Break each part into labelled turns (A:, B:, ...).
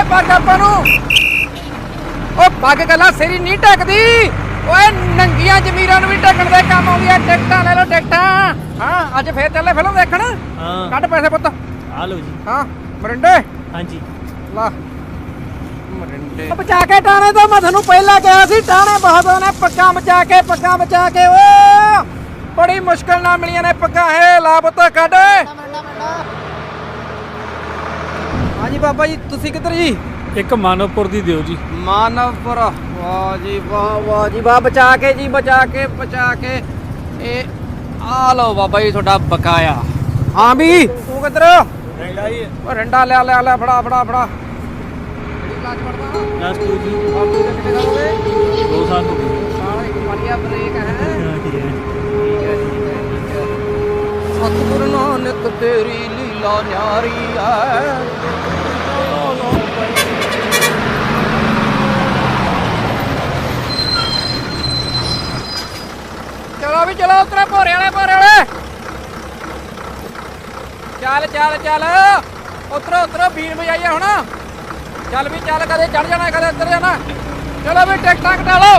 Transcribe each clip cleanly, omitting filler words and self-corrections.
A: पग आपां नूं ओ पग गल्लां सिरी नहीं ढकदी ओए नंगियां जमीरां नूं भी ढकण दे काम आउंदी है। टिकटां ले लो टिकटां। हाँ अज फिर चले फिल्म देखण। कट पैसे पुत्त
B: आ लो जी।
A: हाँ मरिंडे
B: हाँ जी
A: ला मरिंडे बचा के टाणे तो मैं थानू पहला कहा सी टाणे बहुत ने पक्का बचा के ओ बड़ी मुश्किल नाल मिलियां ने पक्का है ला पुत्त कट। हाँ जी बाबा जी तुसी किधर जी?
B: एक मानवपुर दी दियो जी।
A: मानवपुर वाह जी वाह बचा के ए आ लो बाबा जी थोड़ा बकाया। हाँ भी तू किधर?
B: रंडा ही है।
A: रंडा ले फड़ा
B: लास्ट टू जी।
A: बाबू का कितने साल हो गए?
B: 2 साल हो गए।
A: साल एक बढ़िया ब्रेक है।
B: ठीक है।
A: सतगुरु नानक तेरी लीला न्यारी है। चलो भी चलो उतरे भोरे वाले चल उतरो बीन बजाइए हुण। चल भी चल कदे चढ़ जाना कदे उतर जाना। चलो भी टिकटां कटा लो।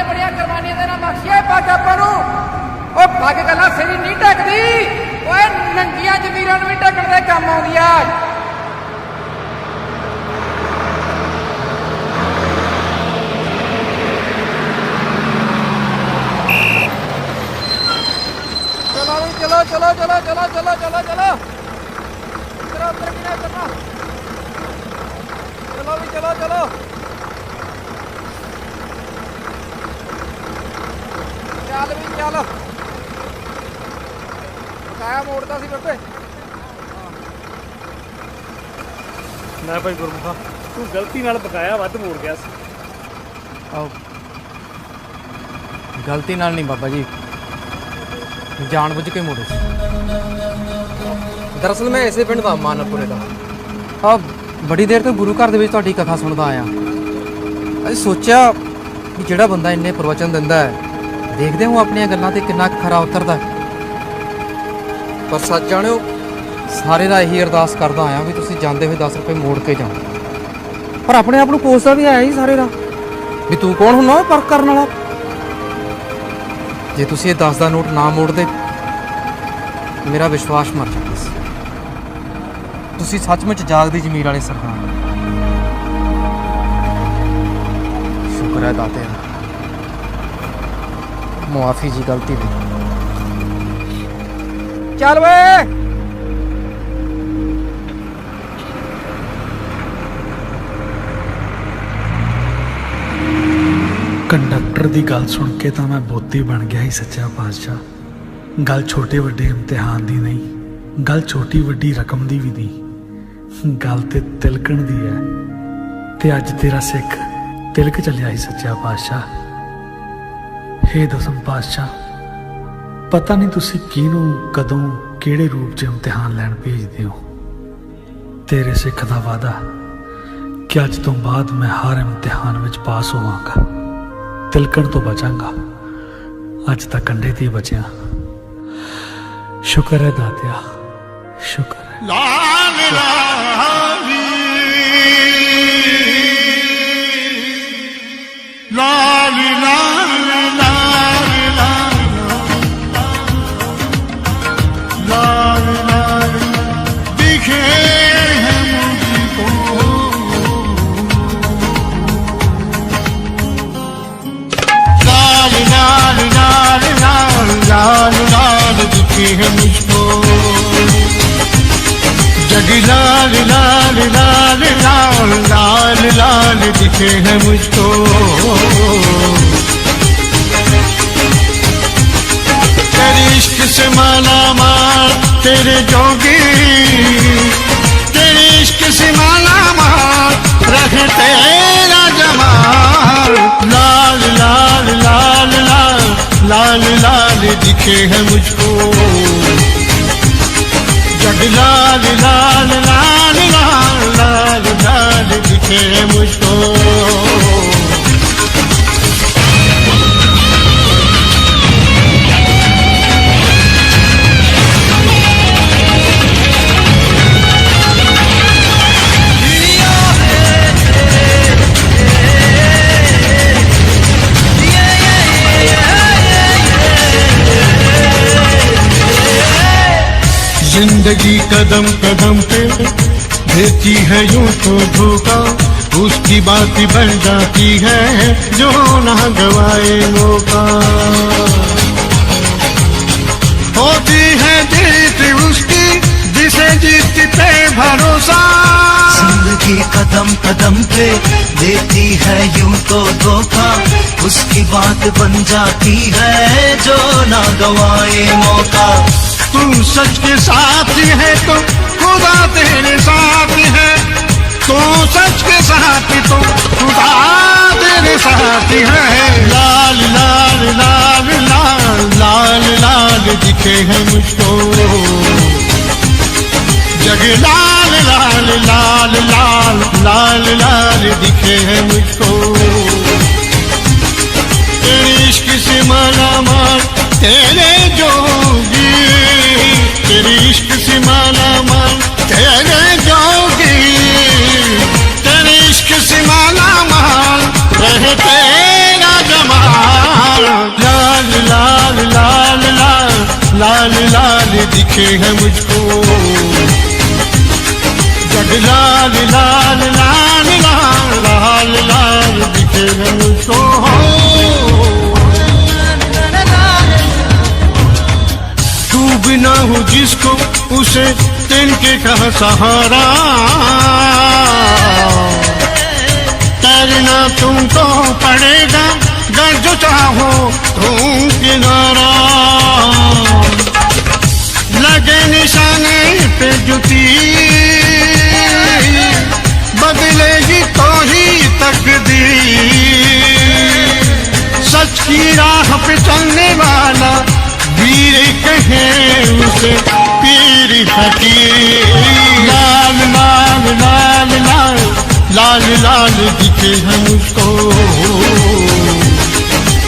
A: बड़िया कुर्बानियां देना बख्शिया पग आपां नूं। ओ पग गल्लां सिरी नहीं ढकदी ओए नंगियां जमीरां नूं भी ढकण दे काम आउंदी है। चलो उतर भी नहीं उतरना। चलो चल बकाया मोड़ता सी बब्बे।
B: मैं भाई गुरमुखा तू गलती नाल बकाया वध मोड़ गया सी।
A: आओ गलती नाल नहीं बाबा जी जानबूझ के मोड़े सी। दरअसल मैं इसे पिंड दा मानवपुरे दा बड़ी देर तो गुरु घर दे विच तुहाडी कथा सुनदा आया। असीं सोचिया भी जिहड़ा बंदा इन्ने प्रवचन दिंदा है देखते हो अपनी गल्लां ते कितना खरा उतरदा। पर सच जाणिओ सारे दा यही अरदास करदा आया भी तुसीं जांदे होए 10 रुपए मोड़ के जाओ। पर अपने आप नूं कोसदा भी है ही सारे दा भी तू कौन हुन्ना परख करन वाला। जे तुसीं ये 10 दा नोट ना मोड़दे मेरा विश्वास मर जांदा सी। तुसीं सचमुच जागदी जमीर वाले सरदार। शुक्र है दाते मुआफी जी गलती दी। चल वे
C: कंडक्टर दी गल सुन के तो मैं बोती बन गया ही सच्चा पातशाह। गल छोटे वड्डे इम्तिहान दी नहीं, गल छोटी वड्डी रकम दी भी नहीं, गल ते तिलकण दी है। ते अज तेरा सिख तिलक चलिया ही सच्चा पातशाह। हे दसम पातशाह पता नहीं तुसी किनू कदों किहड़े रूप च इम्तिहान लैन भेजदे हो। तेरे सिख दा वादा कि अज तो बाद मैं हर इम्तिहान विच पास होवांगा, तिलकण तो बचांगा। अज तक कंडे ते बचिया। शुक्र है दातिया, शुक्र है। लाल लाली लाली लाली लाली लाली लाली दिखे हैं मुझको लाल लाल लाल लाल लाल लाल दिखे हैं मुझको जग लाल लाल लाल लाल लाल लाल दिखे हैं मुझको। तेरे इश्क से माला माल तेरे जोगी, तेरे इश्क से माला माल रख तेरा जमाल लाल लाल
D: लाल लाल दिखे है मुझको, जग लाल लाल लाल लाल लाल लाल दिखे है मुझको। जिंदगी कदम कदम पे देती है यूं तो धोखा, उसकी बात बन जाती है जो ना गवाए मौका। होती है जीत उसकी जिसे जीत पे भरोसा,
E: जिंदगी कदम कदम पे देती है यूं तो धोखा, उसकी बात बन जाती है जो ना गवाए मौका।
D: तू सच के साथ है तो खुदा तेरे साथ है, तू सच के साथ तो खुदा तेरे साथ है। लाल लाल लाल लाल लाल लाल दिखे है मुझको, जग लाल लाल लाल लाल लाल लाल दिखे है मुझको। तेरे इश्क से माला माल तेरे जोगी, तेरे इश्क से माला माल तेरे जोगी, तेरे इश्क से माला माल रहे तेरा जमाल। लाल लाल लाल लाल लाल लाल दिखे है मुझको, जग लाल लाल लाल लाल लाल लाल दिखे है मुझको। बिना हो जिसको उसे तिनके का सहारा, तैरना तुमको पड़ेगा गर जो चाहो तुम किनारा। लगे निशाने पे जुती बदलेगी तो ही तकदीर, सच की राह पे चलने वाला वीर कहे उसे पीर फकीर। लाल लाल लाल लाल लाल लाल दिखे है मुझको,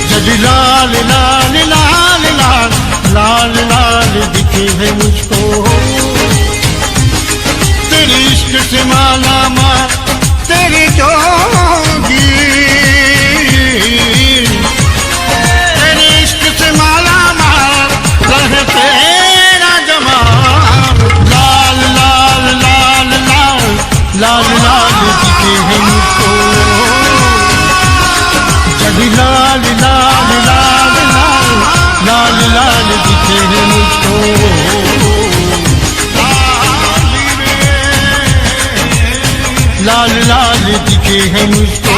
D: जग लाल लाल लाल लाल लाल लाल दिखे है मुझको। तेरे इश्क से माला माल तेरी जोगी, तेरे इश्क से माला माल रहे तेरा जमाल। लाल लाल लाल लाल लाल लाल दिखे है मुझको, जग लाल लाल लाल लाल लाल लाल दिखे है मुझको। लाल लाल दिखे है मुझको,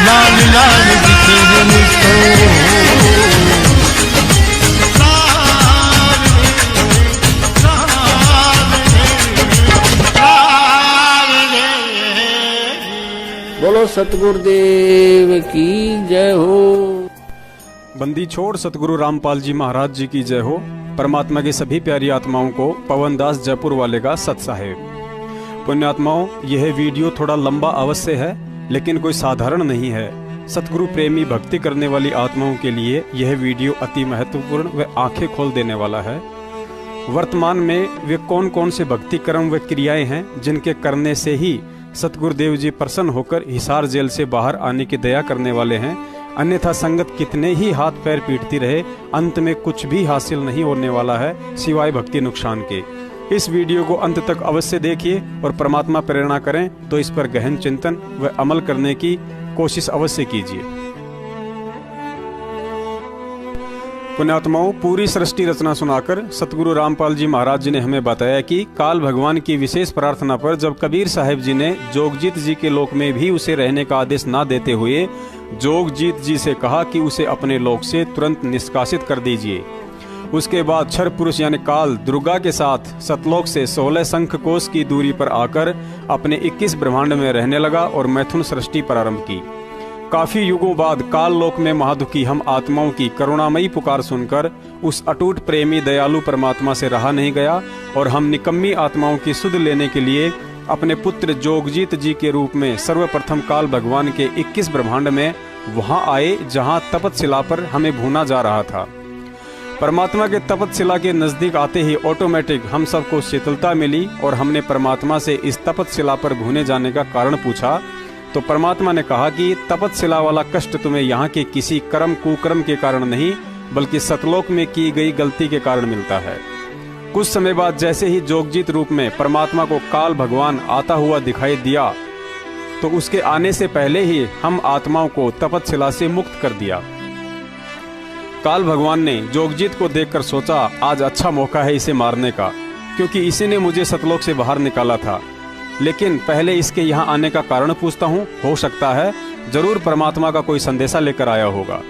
D: लाल लाल दिखे है मुझको।
F: बोलो सतगुरुदेव की जय हो।
G: बंदी छोड़ सतगुरु रामपाल जी महाराज जी की जय हो। परमात्मा की सभी प्यारी आत्माओं को पवन दास जयपुर वाले का सत साहेब। पुण्यात्माओं, यह वीडियो थोड़ा लंबा अवश्य है लेकिन कोई साधारण नहीं है। सतगुरु प्रेमी भक्ति करने वाली आत्माओं के लिए यह वीडियो अति महत्वपूर्ण व आंखें खोल देने वाला है। वर्तमान में वे कौन कौन से भक्ति कर्म व क्रियाएं हैं जिनके करने से ही सतगुरुदेव जी प्रसन्न होकर हिसार जेल से बाहर आने की दया करने वाले हैं। अन्यथा संगत कितने ही हाथ पैर पीटती रहे, अंत में कुछ भी हासिल नहीं होने वाला है सिवाय भक्ति नुकसान के। इस वीडियो को अंत तक अवश्य देखिए और परमात्मा प्रेरणा करें तो इस पर गहन चिंतन व अमल करने की कोशिश अवश्य कीजिए। पुण्यात्माओं, पूरी सृष्टि रचना सुनाकर सतगुरु रामपाल जी महाराज जी ने हमें बताया कि काल भगवान की विशेष प्रार्थना पर जब कबीर साहिब जी ने जोगजीत जी के लोक में भी उसे रहने का आदेश ना देते हुए जोगजीत जी से कहा कि उसे अपने लोक से तुरंत निष्कासित कर दीजिए। उसके बाद क्षर पुरुष यानी काल दुर्गा के साथ सतलोक से 16 शंख कोश की दूरी पर आकर अपने 21 ब्रह्मांड में रहने लगा और मैथुन सृष्टि प्रारंभ की। काफी युगों बाद काल लोक में महादुखी हम आत्माओं की करुणामयी पुकार सुनकर उस अटूट प्रेमी दयालु परमात्मा से रहा नहीं गया और हम निकम्मी आत्माओं की सुध लेने के लिए अपने पुत्र जोगजीत जी के रूप में सर्वप्रथम काल भगवान के 21 ब्रह्मांड में वहां आए जहां तपतशिला पर हमें भूना जा रहा था। परमात्मा के तपतशिला के नजदीक आते ही ऑटोमेटिक हम सबको शीतलता मिली और हमने परमात्मा से इस तपतशिला पर भूने जाने का कारण पूछा तो परमात्मा ने कहा कि तपतशिला वाला कष्ट तुम्हें यहाँ के किसी कर्म कुकर्म के कारण नहीं बल्कि सतलोक में की गई गलती के कारण मिलता है। कुछ समय बाद जैसे ही जोगजीत रूप में परमात्मा को काल भगवान आता हुआ दिखाई दिया तो उसके आने से पहले ही हम आत्माओं को तपतशिला से मुक्त कर दिया। काल भगवान ने जोगजीत को देखकर सोचा आज अच्छा मौका है इसे मारने का, क्योंकि इसी ने मुझे सतलोक से बाहर निकाला था। लेकिन पहले इसके यहाँ आने का कारण पूछता हूँ, हो सकता है जरूर परमात्मा का कोई संदेशा लेकर आया होगा।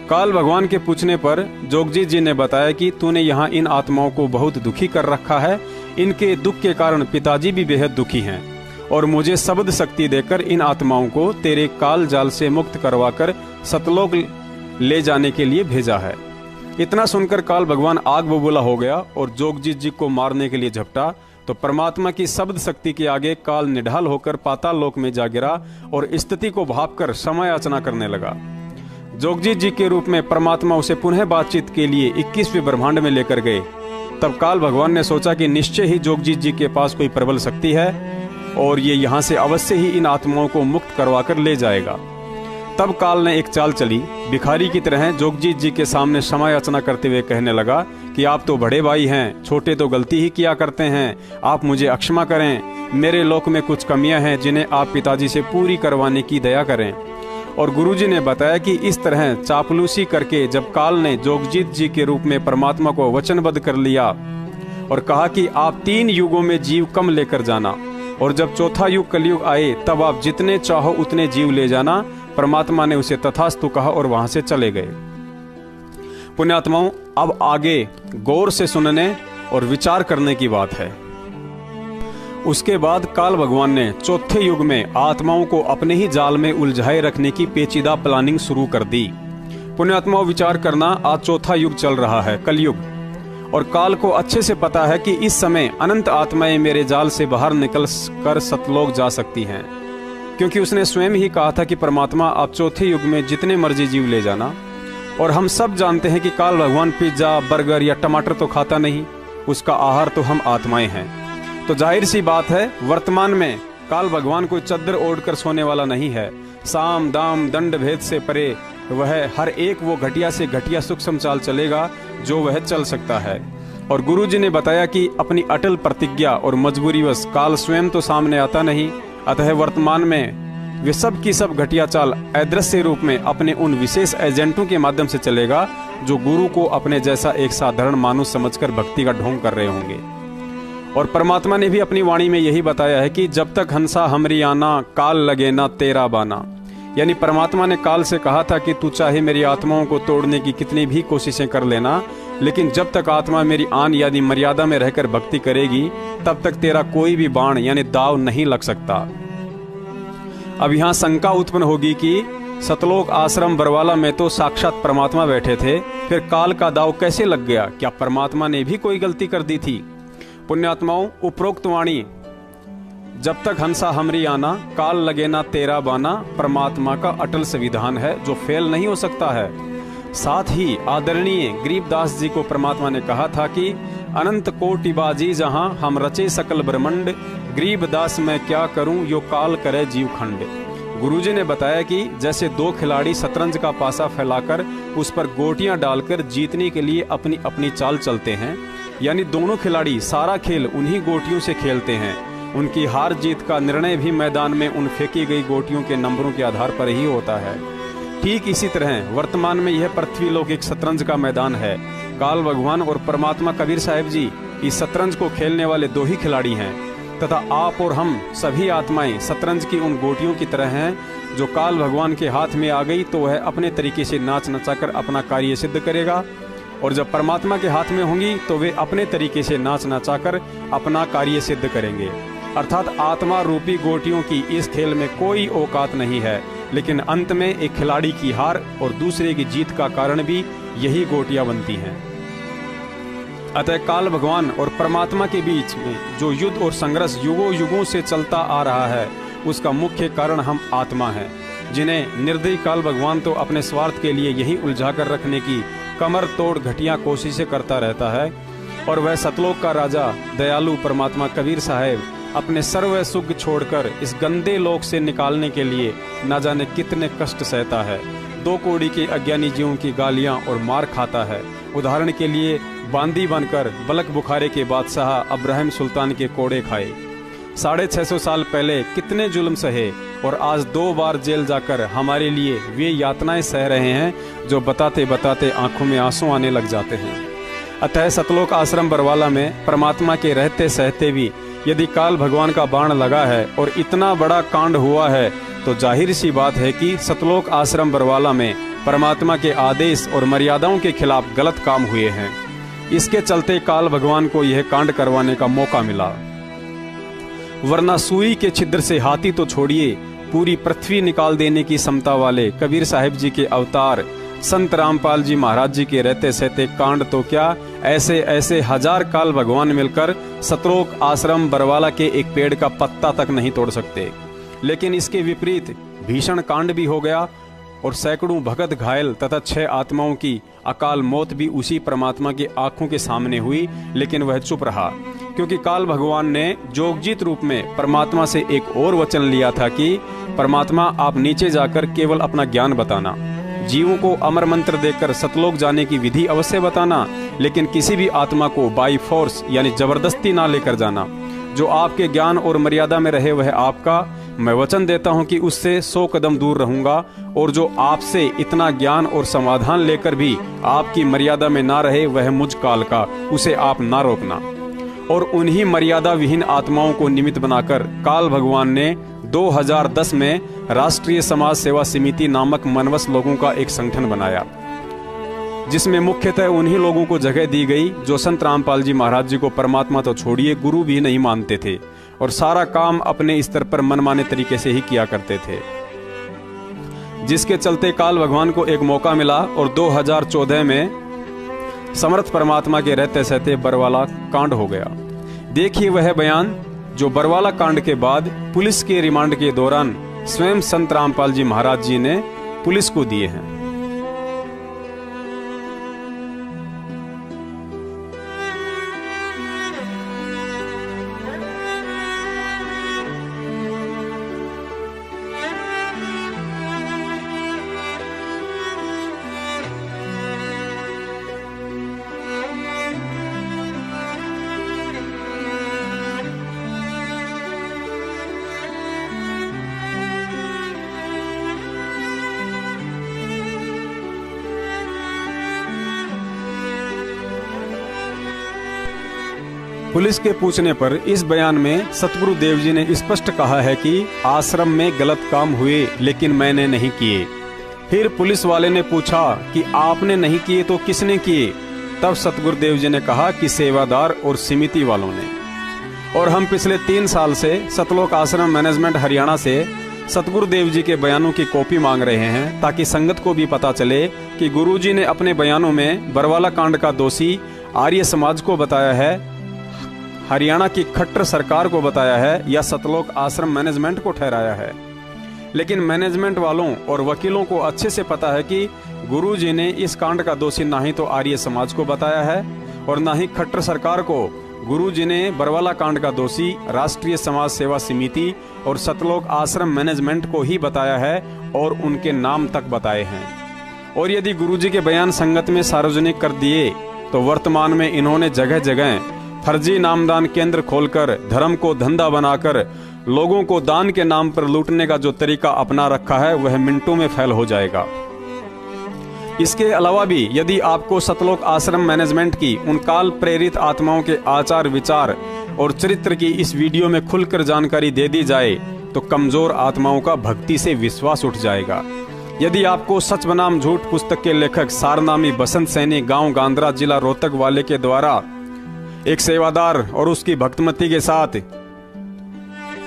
G: काल भगवान के पूछने पर जोगजीत जी ने बताया कि तूने यहाँ इन आत्माओं को बहुत दुखी कर रखा है। इनके दुख के कारण पिताजी भी बेहद दुखी हैं और मुझे शब्द शक्ति देकर इन आत्माओं को तेरे काल जाल से मुक्त करवाकर सतलोक ले जाने के लिए भेजा है। इतना सुनकर काल भगवान आग बबूला हो गया और जोगजीत जी को मारने के लिए झपटा तो परमात्मा की शब्द शक्ति के आगे काल निढाल होकर पाताल लोक में जा गिरा और स्थिति को भांपकर समय याचना करने लगा। जोगजीत जी के रूप में परमात्मा उसे पुनः बातचीत के लिए 21वें ब्रह्मांड में लेकर गए। तब काल भगवान ने सोचा कि निश्चय ही जोगजीत जी के पास कोई प्रबल शक्ति है और ये यहाँ से अवश्य ही इन आत्माओं को मुक्त करवाकर ले जाएगा। तब काल ने एक चाल चली, भिखारी की तरह जोगजीत जी के सामने क्षमा याचना करते हुए कहने लगा कि आप तो बड़े भाई हैं, छोटे तो गलती ही किया करते हैं, आप मुझे अक्षमा करें। मेरे लोक में कुछ कमियां हैं जिन्हें आप पिताजी से पूरी करवाने की दया करें। और गुरुजी ने बताया कि इस तरह चापलूसी करके जब काल ने जोगजीत जी के रूप में परमात्मा को वचनबद्ध कर लिया और कहा कि आप 3 युगों में जीव कम लेकर जाना और जब चौथा युग कलयुग आए तब आप जितने चाहो उतने जीव ले जाना, परमात्मा ने उसे तथास्तु कहा और वहां से चले गए। पुण्यात्माओं, अब आगे गौर से सुनने और विचार करने की बात है। उसके बाद काल भगवान ने चौथे युग में आत्माओं को अपने ही जाल में उलझाए रखने की पेचीदा प्लानिंग शुरू कर दी। पुण्यात्माओं, विचार करना, आज चौथा युग चल रहा है, कलयुग, और काल को अच्छे से पता है कि इस समय अनंत आत्माएं मेरे जाल से बाहर निकल कर सतलोक जा सकती हैं, क्योंकि उसने स्वयं ही कहा था कि परमात्मा आप चौथे युग में जितने मर्जी जीव ले जाना। और हम सब जानते हैं कि काल भगवान पिज्जा, बर्गर या टमाटर तो खाता नहीं, उसका आहार तो हम आत्माएं हैं। तो जाहिर सी बात है, वर्तमान में काल भगवान कोई चद्दर ओढ़कर सोने वाला नहीं है। साम दाम दंड भेद से परे वह हर एक वो घटिया से घटिया सूक्ष्म चाल चलेगा जो वह चल सकता है। और गुरुजी ने बताया कि अपनी अटल प्रतिज्ञा और मजबूरीवश काल स्वयं तो सामने आता नहीं, अतः वर्तमान में वे सब की सब घटिया चाल अदृश्य रूप में अपने उन विशेष एजेंटों के माध्यम से चलेगा जो गुरु को अपने जैसा एक साधारण मानुष समझकर भक्ति का ढोंग कर रहे होंगे। और परमात्मा ने भी अपनी वाणी में यही बताया है कि जब तक हंसा हमरी आना, काल लगे ना तेरा बाना। यानी परमात्मा ने काल से कहा था कि तू चाहे मेरी आत्माओं को तोड़ने की कितनी भी कोशिशें कर लेना, लेकिन जब तक आत्मा मेरी आन यानी मर्यादा में रहकर भक्ति करेगी तब तक तेरा कोई भी बाण यानी दाव नहीं लग सकता। अब यहाँ शंका उत्पन्न होगी कि सतलोक आश्रम बरवाला में तो साक्षात परमात्मा बैठे थे, फिर काल का दाव कैसे लग गया? क्या परमात्मा ने भी कोई गलती कर दी थी? पुण्यात्माओं, उपरोक्त वाणी जब तक हंसा हमरी आना, काल लगे ना तेरा बाना परमात्मा का अटल संविधान है जो फेल नहीं हो सकता है। साथ ही आदरणीय गरीबदास जी को परमात्मा ने कहा था कि अनंत कोटि बाजी जहां हम रचे सकल ब्रह्मंड, गरीबदास मैं क्या करूं यो काल करे जीव खंड। गुरुजी ने बताया कि जैसे 2 खिलाड़ी शतरंज का पासा फैलाकर उस पर गोटियां डालकर जीतने के लिए अपनी अपनी चाल चलते हैं, यानी दोनों खिलाड़ी सारा खेल उन्हीं गोटियों से खेलते हैं। उनकी हार जीत का निर्णय भी मैदान में उन फेंकी गई गोटियों के नंबरों के आधार पर ही होता है। ठीक इसी तरह वर्तमान में यह पृथ्वी लोक एक शतरंज का मैदान है। काल भगवान और परमात्मा कबीर साहिब जी इस शतरंज को खेलने वाले 2 ही खिलाड़ी हैं, तथा आप और हम सभी आत्माएं शतरंज की उन गोटियों की तरह हैं जो काल भगवान के हाथ में आ गई तो वह अपने तरीके से नाच नचाकर अपना कार्य सिद्ध करेगा, और जब परमात्मा के हाथ में होंगी तो वे अपने तरीके से नाच नचाकर अपना कार्य सिद्ध करेंगे। अर्थात आत्मा रूपी गोटियों की इस खेल में कोई औकात नहीं है, लेकिन अंत में एक खिलाड़ी की हार और दूसरे की जीत का कारण भी यही गोटियां बनती हैं। अतः काल भगवान और परमात्मा के बीच में जो युद्ध और संघर्ष युगों युगों से चलता आ रहा है, उसका मुख्य कारण हम आत्मा हैं, जिन्हें निर्दयी काल भगवान तो अपने स्वार्थ के लिए यही उलझा कर रखने की कमर तोड़ घटिया कोशिशें करता रहता है, और वह सतलोक का राजा दयालु परमात्मा कबीर साहब अपने सर्व सुख छोड़कर इस गंदे लोक से निकालने के लिए न जाने कितने कष्ट सहता है। 2 कोड़ी के अज्ञानी जीवों की गालियां और मार खाता है। उदाहरण के लिए बांदी बनकर बलक बुखारे के बादशाह अब्राहिम सुल्तान के कोड़े खाए। 650 साल पहले कितने जुल्म सहे और आज 2 बार जेल जाकर हमारे लिए वे यातनाएं सह रहे हैं जो बताते बताते आंखों में आंसू आने लग जाते हैं। अतः सतलोक आश्रम बरवाला में परमात्मा के रहते सहते भी यदि काल भगवान का बाण लगा है और इतना बड़ा कांड हुआ है, तो जाहिर सी बात है कि सतलोक आश्रम बरवाला में परमात्मा के आदेश और मर्यादाओं के खिलाफ गलत काम हुए हैं। इसके चलते काल भगवान को यह कांड करवाने का मौका मिला, वरना सुई के छिद्र से हाथी तो छोड़िए, पूरी पृथ्वी निकाल देने की क्षमता वाले कबीर साहिब जी के अवतार संत रामपाल जी महाराज जी के रहते सहते कांड तो क्या, ऐसे ऐसे 1000 काल भगवान मिलकर सतलोक आश्रम बरवाला के एक पेड़ का पत्ता तक नहीं तोड़ सकते। लेकिन इसके विपरीत भीषण कांड भी हो गया और सैकड़ों भगत घायल तथा 6 आत्माओं की अकाल मौत भी उसी परमात्मा की आंखों के सामने हुई, लेकिन वह चुप रहा, क्योंकि काल भगवान ने जोगजीत रूप में परमात्मा से एक और वचन लिया था कि परमात्मा आप नीचे जाकर केवल अपना ज्ञान बताना, जीवों को अमर मंत्र देकर सतलोक जाने की विधि अवश्य बताना, लेकिन किसी भी आत्मा को बाई फोर्स यानी जबरदस्ती ना लेकर जाना। जो आपके ज्ञान और मर्यादा में रहे वह आपका, मैं वचन देता हूं कि उससे 100 कदम दूर रहूंगा, और जो आपसे इतना ज्ञान और समाधान लेकर भी आपकी मर्यादा में ना रहे वह मुझ काल का, उसे आप ना रोकना। और उन्हीं मर्यादा विहीन आत्माओं को निमित्त बनाकर काल भगवान ने 2010 में राष्ट्रीय समाज सेवा समिति नामक मनवस लोगों का एक संगठन बनाया, जिसमें मुख्यतः उन्हीं लोगों को जगह दी गई जो संत रामपाल जी महाराज जी को परमात्मा तो छोड़िए गुरु भी नहीं मानते थे और सारा काम अपने स्तर पर मनमाने तरीके से ही किया करते थे, जिसके चलते काल भगवान को एक मौका मिला और 2014 में समर्थ परमात्मा के रहते सहते बरवाला कांड हो गया। देखिए वह बयान जो बरवाला कांड के बाद पुलिस के रिमांड के दौरान स्वयं संत रामपाल जी महाराज जी ने पुलिस को दिए हैं। पुलिस के पूछने पर इस बयान में सतगुरु देव जी ने स्पष्ट कहा है कि आश्रम में गलत काम हुए लेकिन मैंने नहीं किए। फिर पुलिस वाले ने पूछा कि आपने नहीं किए तो किसने किए? तब सतगुरु देव जी ने कहा कि सेवादार और समिति वालों ने। और हम पिछले 3 साल से सतलोक आश्रम मैनेजमेंट हरियाणा से सतगुरु देव जी के बयानों की कॉपी मांग रहे हैं, ताकि संगत को भी पता चले कि गुरु जी ने अपने बयानों में बरवाला कांड का दोषी आर्य समाज को बताया है, हरियाणा की खट्टर सरकार को बताया है, या सतलोक आश्रम मैनेजमेंट को ठहराया है। लेकिन मैनेजमेंट वालों और वकीलों को अच्छे से पता है कि गुरुजी ने इस कांड का दोषी ना ही तो आर्य समाज को बताया है और ना ही खट्टर सरकार को। गुरुजी ने बरवाला कांड का दोषी राष्ट्रीय समाज सेवा समिति और सतलोक आश्रम मैनेजमेंट को ही बताया है और उनके नाम तक बताए हैं। और यदि गुरुजी के बयान संगत में सार्वजनिक कर दिए तो वर्तमान में इन्होंने जगह जगह फर्जी नामदान केंद्र खोलकर धर्म को धंधा बनाकर लोगों को दान के नाम पर लूटने का जो तरीका अपना रखा है वह मिनटों में फैल हो जाएगा। इसके अलावा भी यदि आपको सतलोक आश्रम मैनेजमेंट की उन काल प्रेरित आत्माओं के आचार विचार और चरित्र की इस वीडियो में खुलकर जानकारी दे दी जाए तो कमजोर आत्माओं का भक्ति से विश्वास उठ जाएगा। यदि आपको सच बनाम झूठ पुस्तक के लेखक सारनामी बसंत सैनी गांव गांद्रा जिला रोहतक वाले के द्वारा एक सेवादार और उसकी भक्तमती के साथ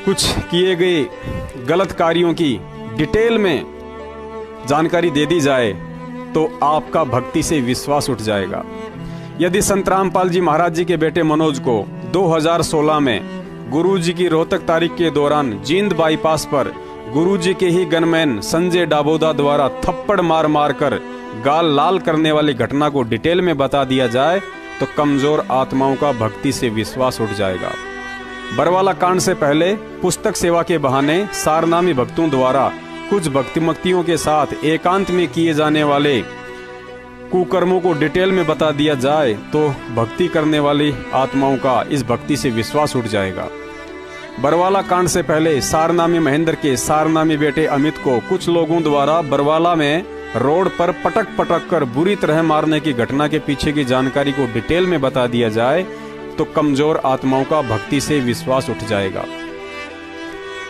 G: कुछ किए गए गलत कार्यों की डिटेल में जानकारी दे दी जाए तो आपका भक्ति से विश्वास उठ जाएगा। यदि संत रामपाल जी महाराज जी के बेटे मनोज को 2016 में गुरुजी की रोहतक तारीख के दौरान जींद बाईपास पर गुरुजी के ही गनमैन संजय डाबोदा द्वारा थप्पड़ मार मार कर गाल लाल करने वाली घटना को डिटेल में बता दिया जाए तो कमजोर आत्माओं का भक्ति से विश्वास उठ जाएगा। बरवाला कांड से पहले पुस्तक सेवा के बहाने सारनामी भक्तों द्वारा कुछ भक्तिमक्तियों के साथ एकांत में किए जाने वाले कुकर्मों को डिटेल में बता दिया जाए तो भक्ति करने वाली आत्माओं का इस भक्ति से विश्वास उठ जाएगा। बरवाला कांड से पहले सारनामी महेंद्र के सारनामी बेटे अमित को कुछ लोगों द्वारा बरवाला में रोड पर पटक पटक कर बुरी तरह मारने की घटना के पीछे की जानकारी को डिटेल में बता दिया जाए तो कमजोर आत्माओं का भक्ति से विश्वास उठ जाएगा।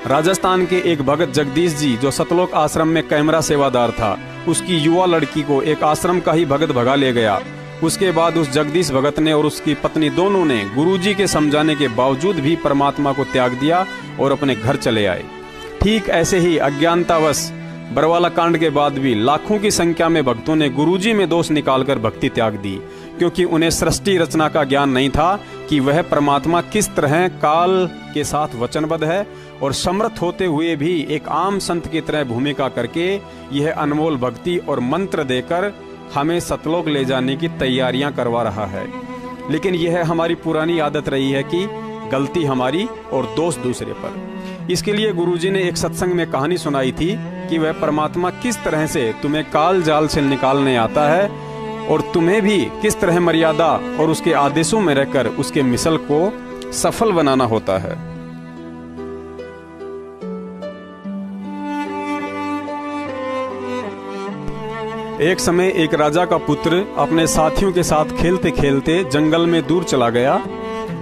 G: राजस्थान के एक भगत जगदीश जी जो सतलोक आश्रम में कैमरा सेवादार था, उसकी युवा लड़की को एक आश्रम का ही भगत भगा ले गया। उसके बाद उस जगदीश भगत ने और उसकी पत्नी दोनों ने गुरुजी के समझाने के बावजूद भी परमात्मा को त्याग दिया और अपने घर चले आए। ठीक ऐसे ही अज्ञानतावश बरवाला कांड के बाद भी लाखों की संख्या में भक्तों ने गुरुजी में दोष निकालकर भक्ति त्याग दी, क्योंकि उन्हें सृष्टि रचना का ज्ञान नहीं था कि वह परमात्मा किस तरह काल के साथ वचनबद्ध है और समर्थ होते हुए भी एक आम संत की तरह भूमिका करके यह अनमोल भक्ति और मंत्र देकर हमें सतलोक ले जाने की तैयारियां करवा रहा है। लेकिन यह हमारी पुरानी आदत रही है कि गलती हमारी और दोष दूसरे पर। इसके लिए गुरुजी ने एक सत्संग में कहानी सुनाई थी कि वह परमात्मा किस तरह से तुम्हें काल जाल से निकालने आता है और तुम्हें भी किस तरह मर्यादा और उसके आदेशों में रहकर उसके मिसल को सफल बनाना होता है। एक समय एक राजा का पुत्र अपने साथियों के साथ खेलते खेलते जंगल में दूर चला गया।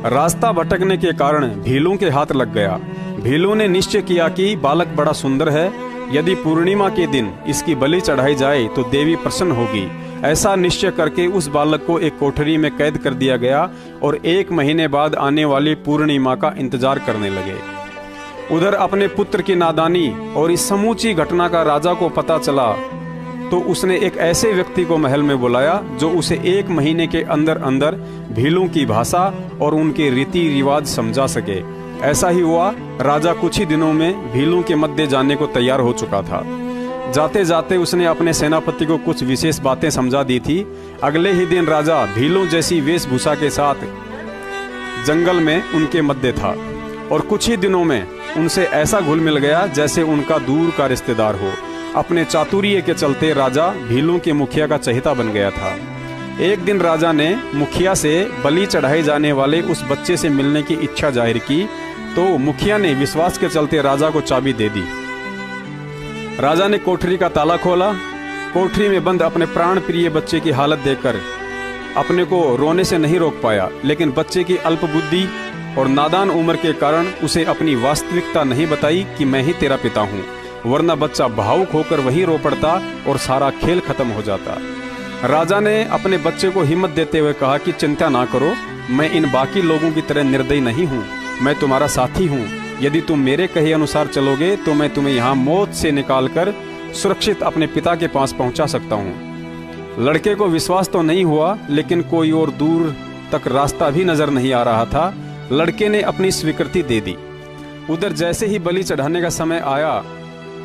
G: रास्ता भटकने के कारण भीलों के हाथ लग गया। भीलों ने निश्चय किया कि बालक बड़ा सुंदर है, यदि पूर्णिमा के दिन इसकी बलि चढ़ाई जाए तो देवी प्रसन्न होगी। ऐसा निश्चय करके उस बालक को एक कोठरी में कैद कर दिया गया और 1 महीने बाद आने वाली पूर्णिमा का इंतजार करने लगे। उधर अपने पुत्र की नादानी और इस समूची घटना का राजा को पता चला तो उसने एक ऐसे व्यक्ति को महल में बुलाया जो उसे 1 महीने के अंदर अंदर भीलों की भाषा और उनके रीति रिवाज समझा सके। ऐसा ही हुआ। राजा कुछ ही दिनों में भीलों के मध्य जाने को तैयार हो चुका था। जाते जाते उसने अपने सेनापति को कुछ विशेष बातें समझा दी थी। अगले ही दिन राजा भीलों जैसी वेशभूषा के साथ जंगल में उनके मध्य था और कुछ ही दिनों में उनसे ऐसा घुल मिल गया जैसे उनका दूर का रिश्तेदार हो। अपने चातुर्य के चलते राजा भीलों के मुखिया का चहेता बन गया था। एक दिन राजा ने मुखिया से बलि चढ़ाए जाने वाले उस बच्चे से मिलने की इच्छा जाहिर की तो मुखिया ने विश्वास के चलते राजा को चाबी दे दी। राजा ने कोठरी का ताला खोला। कोठरी में बंद अपने प्राण प्रिय बच्चे की हालत देखकर अपने को रोने से नहीं रोक पाया, लेकिन बच्चे की अल्प बुद्धि और नादान उम्र के कारण उसे अपनी वास्तविकता नहीं बताई कि मैं ही तेरा पिता हूँ, वरना बच्चा भावुक होकर वहीं रो पड़ता और सारा खेल खत्म हो जाता। राजा ने अपने बच्चे को हिम्मत देते हुए कहा कि चिंता ना करो, मैं इन बाकी लोगों की तरह निर्दयी नहीं हूँ, मैं तुम्हारा साथी हूँ। यदि तुम मेरे कहे अनुसार चलोगे तो मैं तुम्हें यहाँ मौत से निकालकर सुरक्षित अपने पिता के पास पहुँचा सकता हूँ। लड़के को विश्वास तो नहीं हुआ, लेकिन कोई और दूर तक रास्ता भी नजर नहीं आ रहा था। लड़के ने अपनी स्वीकृति दे दी। उधर जैसे ही बलि चढ़ाने का समय आया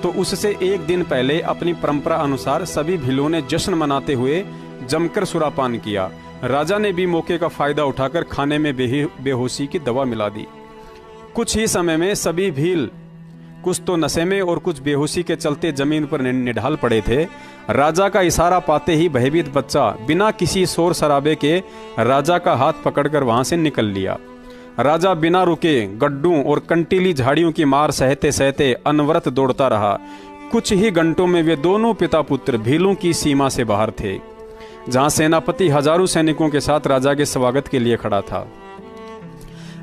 G: तो उससे 1 दिन पहले अपनी परंपरा अनुसार सभी भीलों ने जश्न मनाते हुए जमकर सुरापान किया। राजा ने भी मौके का फायदा उठाकर खाने में बेहोशी की दवा मिला दी। कुछ ही समय में सभी भील कुछ तो नशे में और कुछ बेहोशी के चलते जमीन पर निढाल पड़े थे। राजा का इशारा पाते ही भयभीत बच्चा बिना किसी शोर शराबे के राजा का हाथ पकड़कर वहां से निकल लिया। राजा बिना रुके गड्ढों और कंटीली झाड़ियों की मार सहते सहते अनवरत दौड़ता रहा। कुछ ही घंटों में वे दोनों पिता पुत्र भीलों की सीमा से बाहर थे, जहां सेनापति हजारों सैनिकों के साथ राजा के स्वागत के लिए खड़ा था।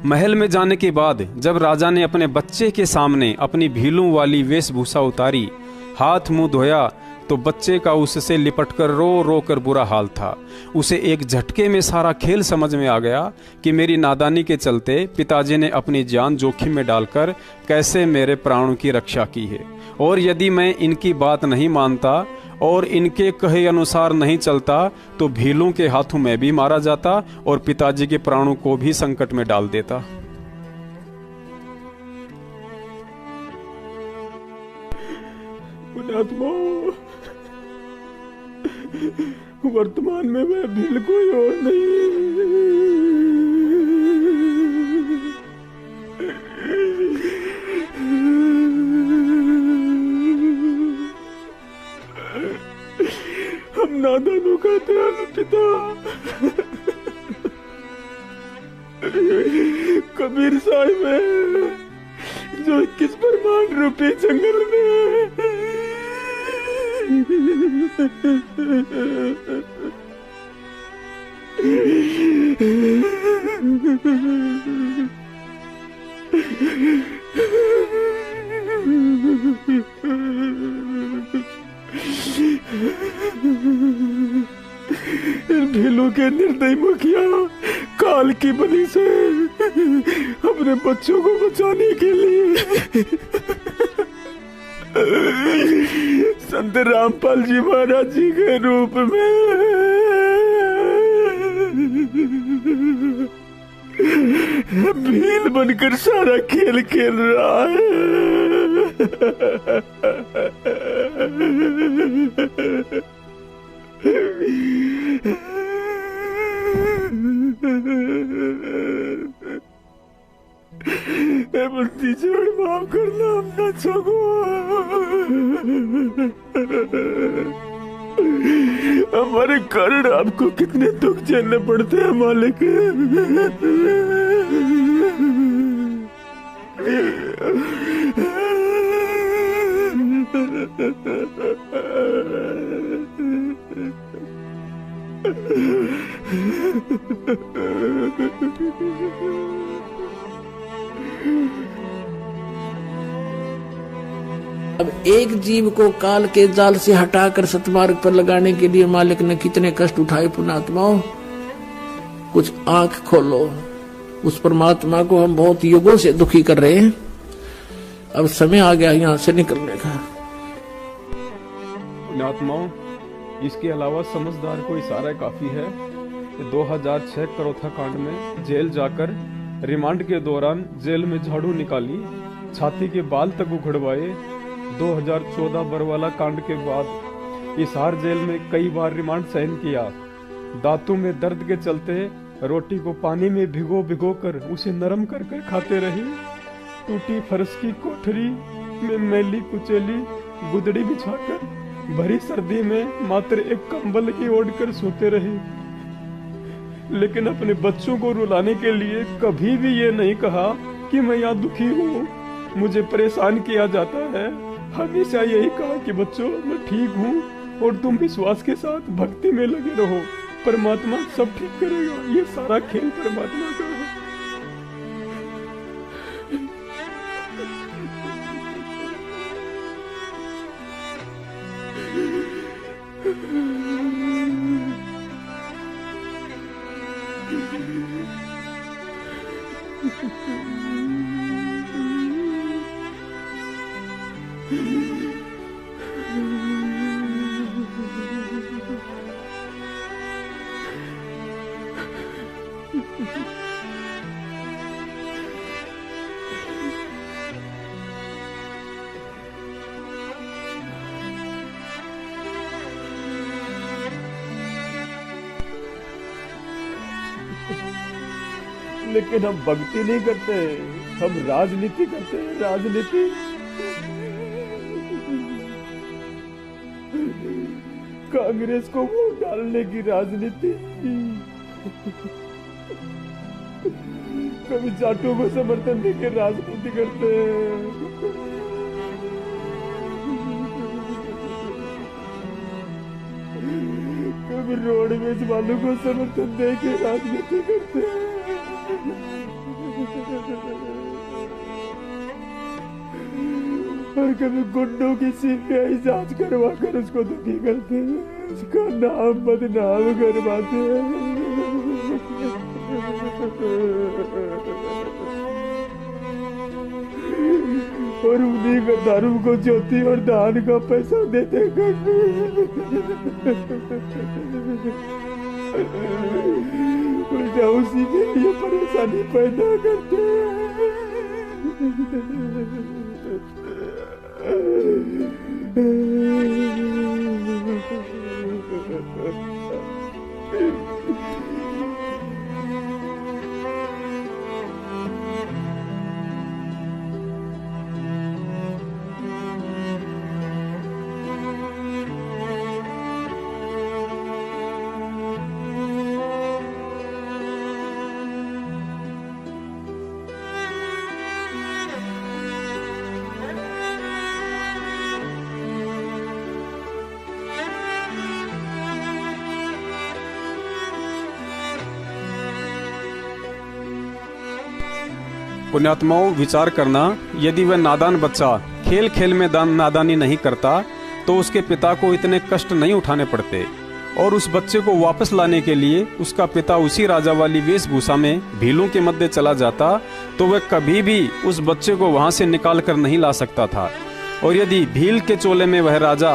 G: महल में जाने के बाद जब राजा ने अपने बच्चे के सामने अपनी भीलों वाली वेशभूषा उतारी, हाथ मुंह धोया, तो बच्चे का उससे लिपटकर रो रो कर बुरा हाल था। उसे एक झटके में सारा खेल समझ में आ गया कि मेरी नादानी के चलते पिताजी ने अपनी जान जोखिम में डालकर कैसे मेरे प्राणों की रक्षा की है, और यदि मैं इनकी बात नहीं मानता और इनके कहे अनुसार नहीं चलता तो भीलों के हाथों में भी मारा जाता और पिताजी के प्राणों को भी संकट में डाल देता।
B: वर्तमान में मैं भील कोई और नहीं। हम नादानों का ध्यान पिता कबीर साहिब है जो 21 परमान रूपी जंगल में भीलों के निर्दयी मुखिया काल की बलि से अपने बच्चों को बचाने के लिए संत रामपाल जी महाराज जी के रूप में भील बनकर सारा खेल खेल रहा है। बंदी जोड़ माफ करना हम ना छगो। हमारे कारण आपको कितने दुख झेलने पड़ते हैं मालिक।
F: अब एक जीव को काल के जाल से हटाकर सतमार्ग पर लगाने के लिए मालिक ने कितने कष्ट उठाए। पुण्यात्माओं, कुछ आंख खोलो। उस परमात्मा को हम बहुत युगों से दुखी कर रहे हैं। अब समय आ गया यहाँ से निकलने का।
G: पुण्यात्माओं, इसके अलावा समझदार को इशारा काफी है। 2006 करोथा कांड में जेल जाकर रिमांड के दौरान जेल में झाड़ू निकाली, छाती के बाल तक उखड़वाए। 2014 बरवाला कांड के बाद हिसार जेल में कई बार रिमांड सहन किया। दांतों में दर्द के चलते रोटी को पानी में भिगो भिगो कर उसे नरम कर कर खाते रही। टूटी फर्श की कोठरी में मैली कुचेली गुदड़ी बिछाकर भरी सर्दी में मात्र एक कंबल ही ओढ़कर सोते रही। लेकिन अपने बच्चों को रुलाने के लिए कभी भी ये नहीं कहा कि मैं यहाँ दुखी हूँ, मुझे परेशान किया जाता है। हमेशा यही कहा कि बच्चों, मैं ठीक हूँ और तुम विश्वास के साथ भक्ति में लगे रहो, परमात्मा सब ठीक करेगा। ये सारा खेल परमात्मा का है। लेकिन हम भक्ति नहीं करते, हम राजनीति करते हैं। राजनीति कांग्रेस को वोट डालने की राजनीति, कभी जाटों को समर्थन देकर राजनीति करते हैं, कभी रोडवेज वालों को समर्थन देकर राजनीति करते हैं।
B: और कभी गुंडों की सीबीआई जांच करवा कर उसको दुखी करते हैं, उसका नाम बदनाम करवाते हैं। और उन्हीं गद्दारों को ज्योति और दान का पैसा देते करते उल्टा उसी के लिए परेशानी पैदा करते हैं।
G: पुण्यात्माओं, विचार करना, यदि वह नादान बच्चा खेल खेल में नादानी नहीं करता तो उसके पिता को इतने कष्ट नहीं उठाने पड़ते, और उस बच्चे को वापस लाने के लिए उसका पिता उसी राजा वाली वेशभूषा में भीलों के मध्य चला जाता तो वह कभी भी उस बच्चे को वहां से निकाल कर नहीं ला सकता था। और यदि भील के चोले में वह राजा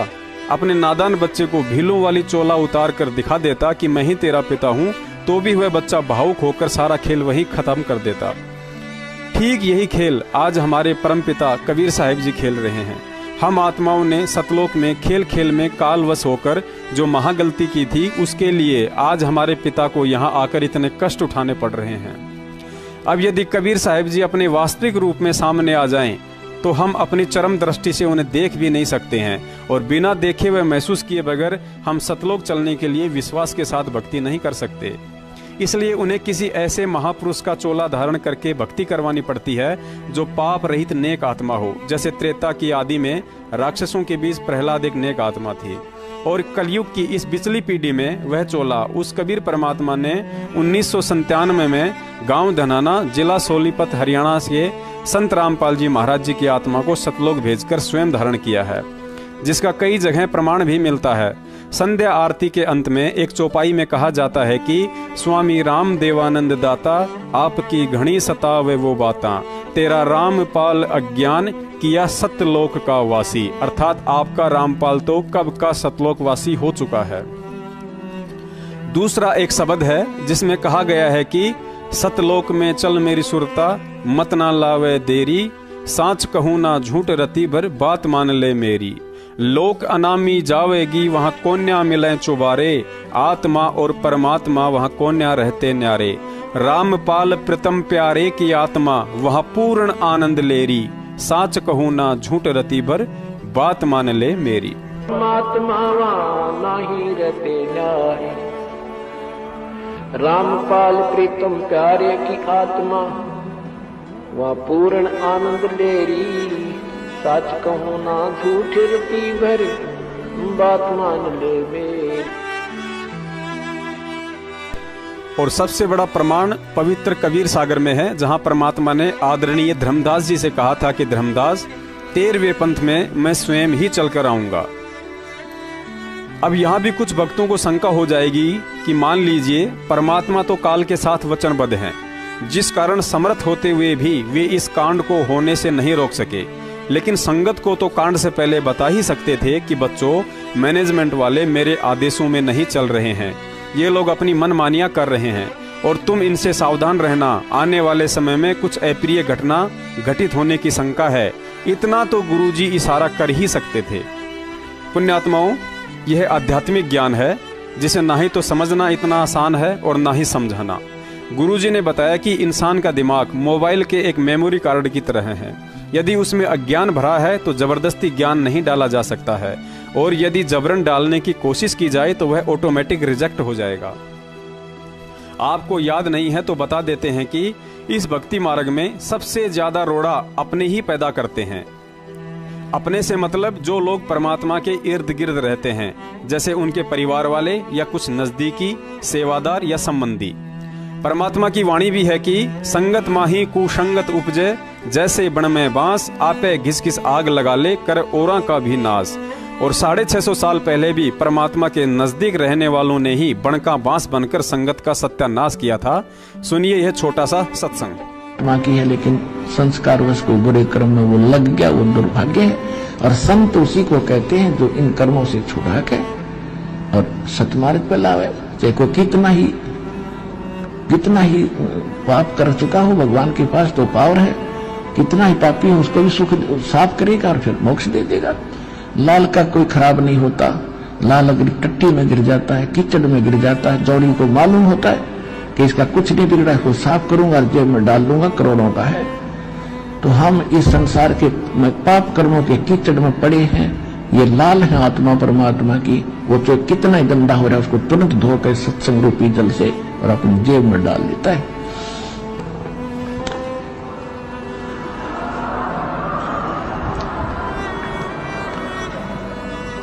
G: अपने नादान बच्चे को भीलों वाली चोला उतार कर दिखा देता कि मैं ही तेरा पिता हूँ, तो भी वह बच्चा भावुक होकर सारा खेल वही खत्म कर देता। ठीक यही खेल आज हमारे परमपिता कबीर साहिब जी खेल रहे हैं। हम आत्माओं ने सतलोक में खेल खेल में कालवश होकर जो महागलती की थी, उसके लिए आज हमारे पिता को यहाँ आकर इतने कष्ट उठाने पड़ रहे हैं। अब यदि कबीर साहिब जी अपने वास्तविक रूप में सामने आ जाएं, तो हम अपनी चरम दृष्टि से उन्हें देख भी नहीं सकते हैं, और बिना देखे व महसूस किए बगैर हम सतलोक चलने के लिए विश्वास के साथ भक्ति नहीं कर सकते। इसलिए उन्हें किसी ऐसे महापुरुष का चोला धारण करके भक्ति करवानी पड़ती है जो पाप रहित नेक आत्मा हो। जैसे त्रेता की आदि में राक्षसों के बीच प्रहलाद एक नेक आत्मा थी, और कलयुग की इस बिचली पीढ़ी में वह चोला उस कबीर परमात्मा ने 1997 में गांव धनाना, जिला सोनीपत, हरियाणा से संत रामपाल जी महाराज जी की आत्मा को सतलोक भेजकर स्वयं धारण किया है, जिसका कई जगह प्रमाण भी मिलता है। संध्या आरती के अंत में एक चौपाई में कहा जाता है कि स्वामी राम देवानंद दाता, आपकी घनी सतावे वो बाता, तेरा रामपाल अज्ञान किया सतलोक का वासी। अर्थात आपका रामपाल तो कब का सतलोक वासी हो चुका है। दूसरा एक शब्द है जिसमें कहा गया है कि सतलोक में चल मेरी सुरता, मत ना लावे देरी, साच कहूँ ना झूठ रति भर, बात मान ले मेरी। लोक अनामी जावेगी वहाँ कोन्या मिले चुबारे, आत्मा और परमात्मा वहाँ कोन्या रहते न्यारे। रामपाल प्रीतम प्यारे की आत्मा वहाँ पूर्ण आनंद लेरी, साच कहूँ ना झूठ रति भर, बात मान ले मेरी।
F: परमात्मा वहाँ नहीं रहते न्यारे, रामपाल प्रीतम प्यारे की आत्मा वहाँ पूर्ण आनंद लेरी, सच कहूँ ना झूठ रति भर, बात मान ले मेरी।
G: और सबसे बड़ा प्रमाण पवित्र कबीर सागर में है, जहाँ परमात्मा ने आदरणीय धर्मदास जी से कहा था कि धर्मदास, 13वें पंथ में मैं स्वयं ही चलकर आऊंगा। अब यहाँ भी कुछ भक्तों को शंका हो जाएगी कि मान लीजिए परमात्मा तो काल के साथ वचनबद्ध हैं, जिस कारण समर्थ होते हुए भी वे इस कांड को होने से नहीं रोक सके, लेकिन संगत को तो कांड से पहले बता ही सकते थे कि बच्चों, मैनेजमेंट वाले मेरे आदेशों में नहीं चल रहे हैं, ये लोग अपनी मनमानियां कर रहे हैं और तुम इनसे सावधान रहना, आने वाले समय में कुछ अप्रिय घटना घटित होने की शंका है। इतना तो गुरुजी इशारा कर ही सकते थे। पुण्यात्माओं, यह आध्यात्मिक ज्ञान है जिसे ना ही तो समझना इतना आसान है और ना ही समझाना। गुरुजी ने बताया कि इंसान का दिमाग मोबाइल के एक मेमोरी कार्ड की तरह है। यदि उसमें अज्ञान भरा है तो जबरदस्ती ज्ञान नहीं डाला जा सकता है, और यदि जबरन डालने की कोशिश की जाए तो वह ऑटोमेटिक रिजेक्ट हो जाएगा। आपको याद नहीं है तो बता देते हैं कि इस भक्ति मार्ग में सबसे ज्यादा रोड़ा अपने ही पैदा करते हैं। अपने से मतलब जो लोग परमात्मा के इर्द गिर्द रहते हैं, जैसे उनके परिवार वाले या कुछ नजदीकी सेवादार या संबंधी। परमात्मा की वाणी भी है कि संगत माही कुसंगत उपजे, जैसे बण में बांस आपे घिस घिस आग लगा ले कर औरा का भी नाश। और 650 साल पहले भी परमात्मा के नजदीक रहने वालों ने ही बण का बांस बनकर संगत का सत्यानाश किया था। सुनिए यह छोटा सा सत्संग।
F: माँ की है, लेकिन संस्कार उसको बुरे कर्म में वो लग गया, वो दुर्भाग्य है। और संत उसी को कहते हैं जो इन कर्मों से छुड़ा के और सतमार्ग पे लावे। चाहे को कितना ही पाप कर चुका हो, भगवान के पास तो पावर है, कितना ही पापी हो उसको भी सुख साफ करेगा और फिर मोक्ष दे देगा। लाल का कोई खराब नहीं होता। लाल अगर टट्टी में गिर जाता है, कीचड़ में गिर जाता है, जौड़ी को मालूम होता है कि इसका कुछ नहीं बिगड़ा, इसको साफ करूंगा और जेब में डाल दूंगा, करोड़ों का है। तो हम इस संसार के पाप कर्मों के कीचड़ में पड़े हैं। ये लाल है आत्मा परमात्मा की, वो जो कितना ही गंदा हो रहा है उसको तुरंत धोकर सत्संग रूपी जल से और अपनी जेब में डाल देता है।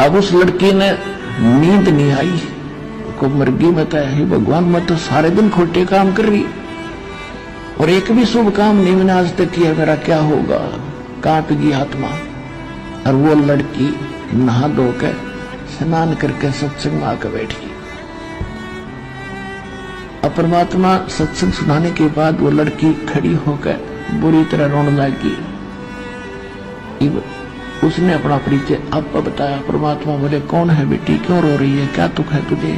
F: अब उस लड़की ने नींद नहीं आई, को मर्गी में है भगवान, मैं तो सारे दिन खोटे काम कर रही और एक भी शुभ काम नहीं मैंने आज तक किया, मेरा क्या होगा। कांप गई आत्मा। और वो लड़की नहा धोकर स्नान करके सत्संग में आकर बैठी। अब परमात्मा सत्संग सुनाने के बाद वो लड़की खड़ी होकर बुरी तरह रोने लगी। उसने अपना परिचय आपको बताया। परमात्मा बोले, कौन है बेटी, क्यों रो रही है, क्या दुख है तुझे?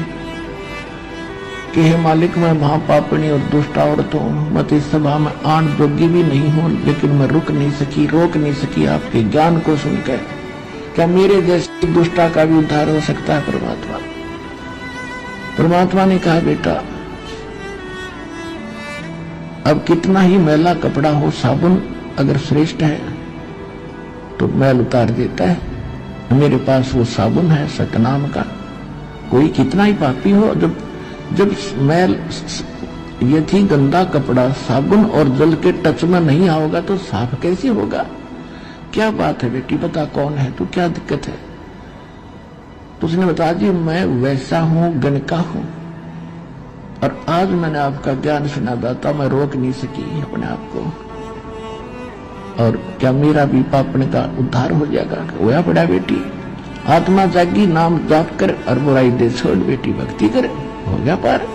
F: कि हे मालिक, मैं महापापनी और दुष्ट औरत हूँ, मैं तो इस सभा में आन जोगी भी नहीं हूँ, लेकिन मैं रोक नहीं सकी आपके ज्ञान को सुनकर। क्या मेरे जैसी दुष्टा का भी उद्धार हो सकता है? परमात्मा ने कहा, बेटा अब कितना ही मैला कपड़ा हो, साबुन अगर श्रेष्ठ है तो मैल उतार देता है। मेरे पास वो साबुन है सतनाम का। कोई कितना ही पापी हो, जब मैल यदि गंदा कपड़ा साबुन और जल के टच में नहीं आओगा तो साफ कैसे होगा? क्या बात है बेटी, बता कौन है तू, क्या दिक्कत है? तो उसने बताया, जी मैं वैसा हूं, गणका हूं, और आज मैंने आपका ज्ञान सुना दाता, मैं रोक नहीं सकी अपने आप को, और क्या मेरा भी पापन का उद्धार हो जाएगा? होया बड़ा बेटी, आत्मा जागी, नाम जाप कर और बुराई दे छोड़ बेटी, भक्ति कर, हो गया पार।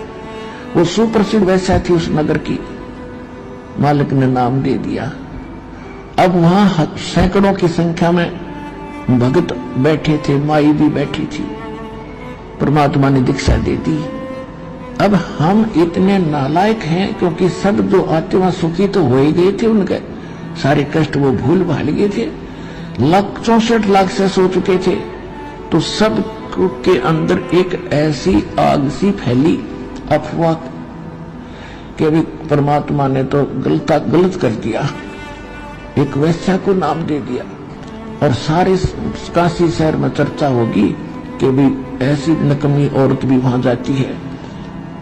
F: वो सुप्रसिद्ध वैसा थी उस नगर की, मालिक ने नाम दे दिया। अब वहां सैकड़ों की संख्या में भक्त बैठे थे, माई भी बैठी थी। परमात्मा ने दीक्षा दे दी। अब हम इतने नालायक हैं क्योंकि सब जो आत्मा सुखी तो हो ही गए थे, उनके सारे कष्ट वो भूल भाल गए थे, 64 लाख से सो चुके थे। तो सब के अंदर एक ऐसी आग सी फैली अफवाह कि अभी परमात्मा ने तो गलत कर दिया, एक वैश्या को नाम दे दिया, और सारे काशी शहर में चर्चा होगी कि भी ऐसी नकमी औरत भी वहां जाती है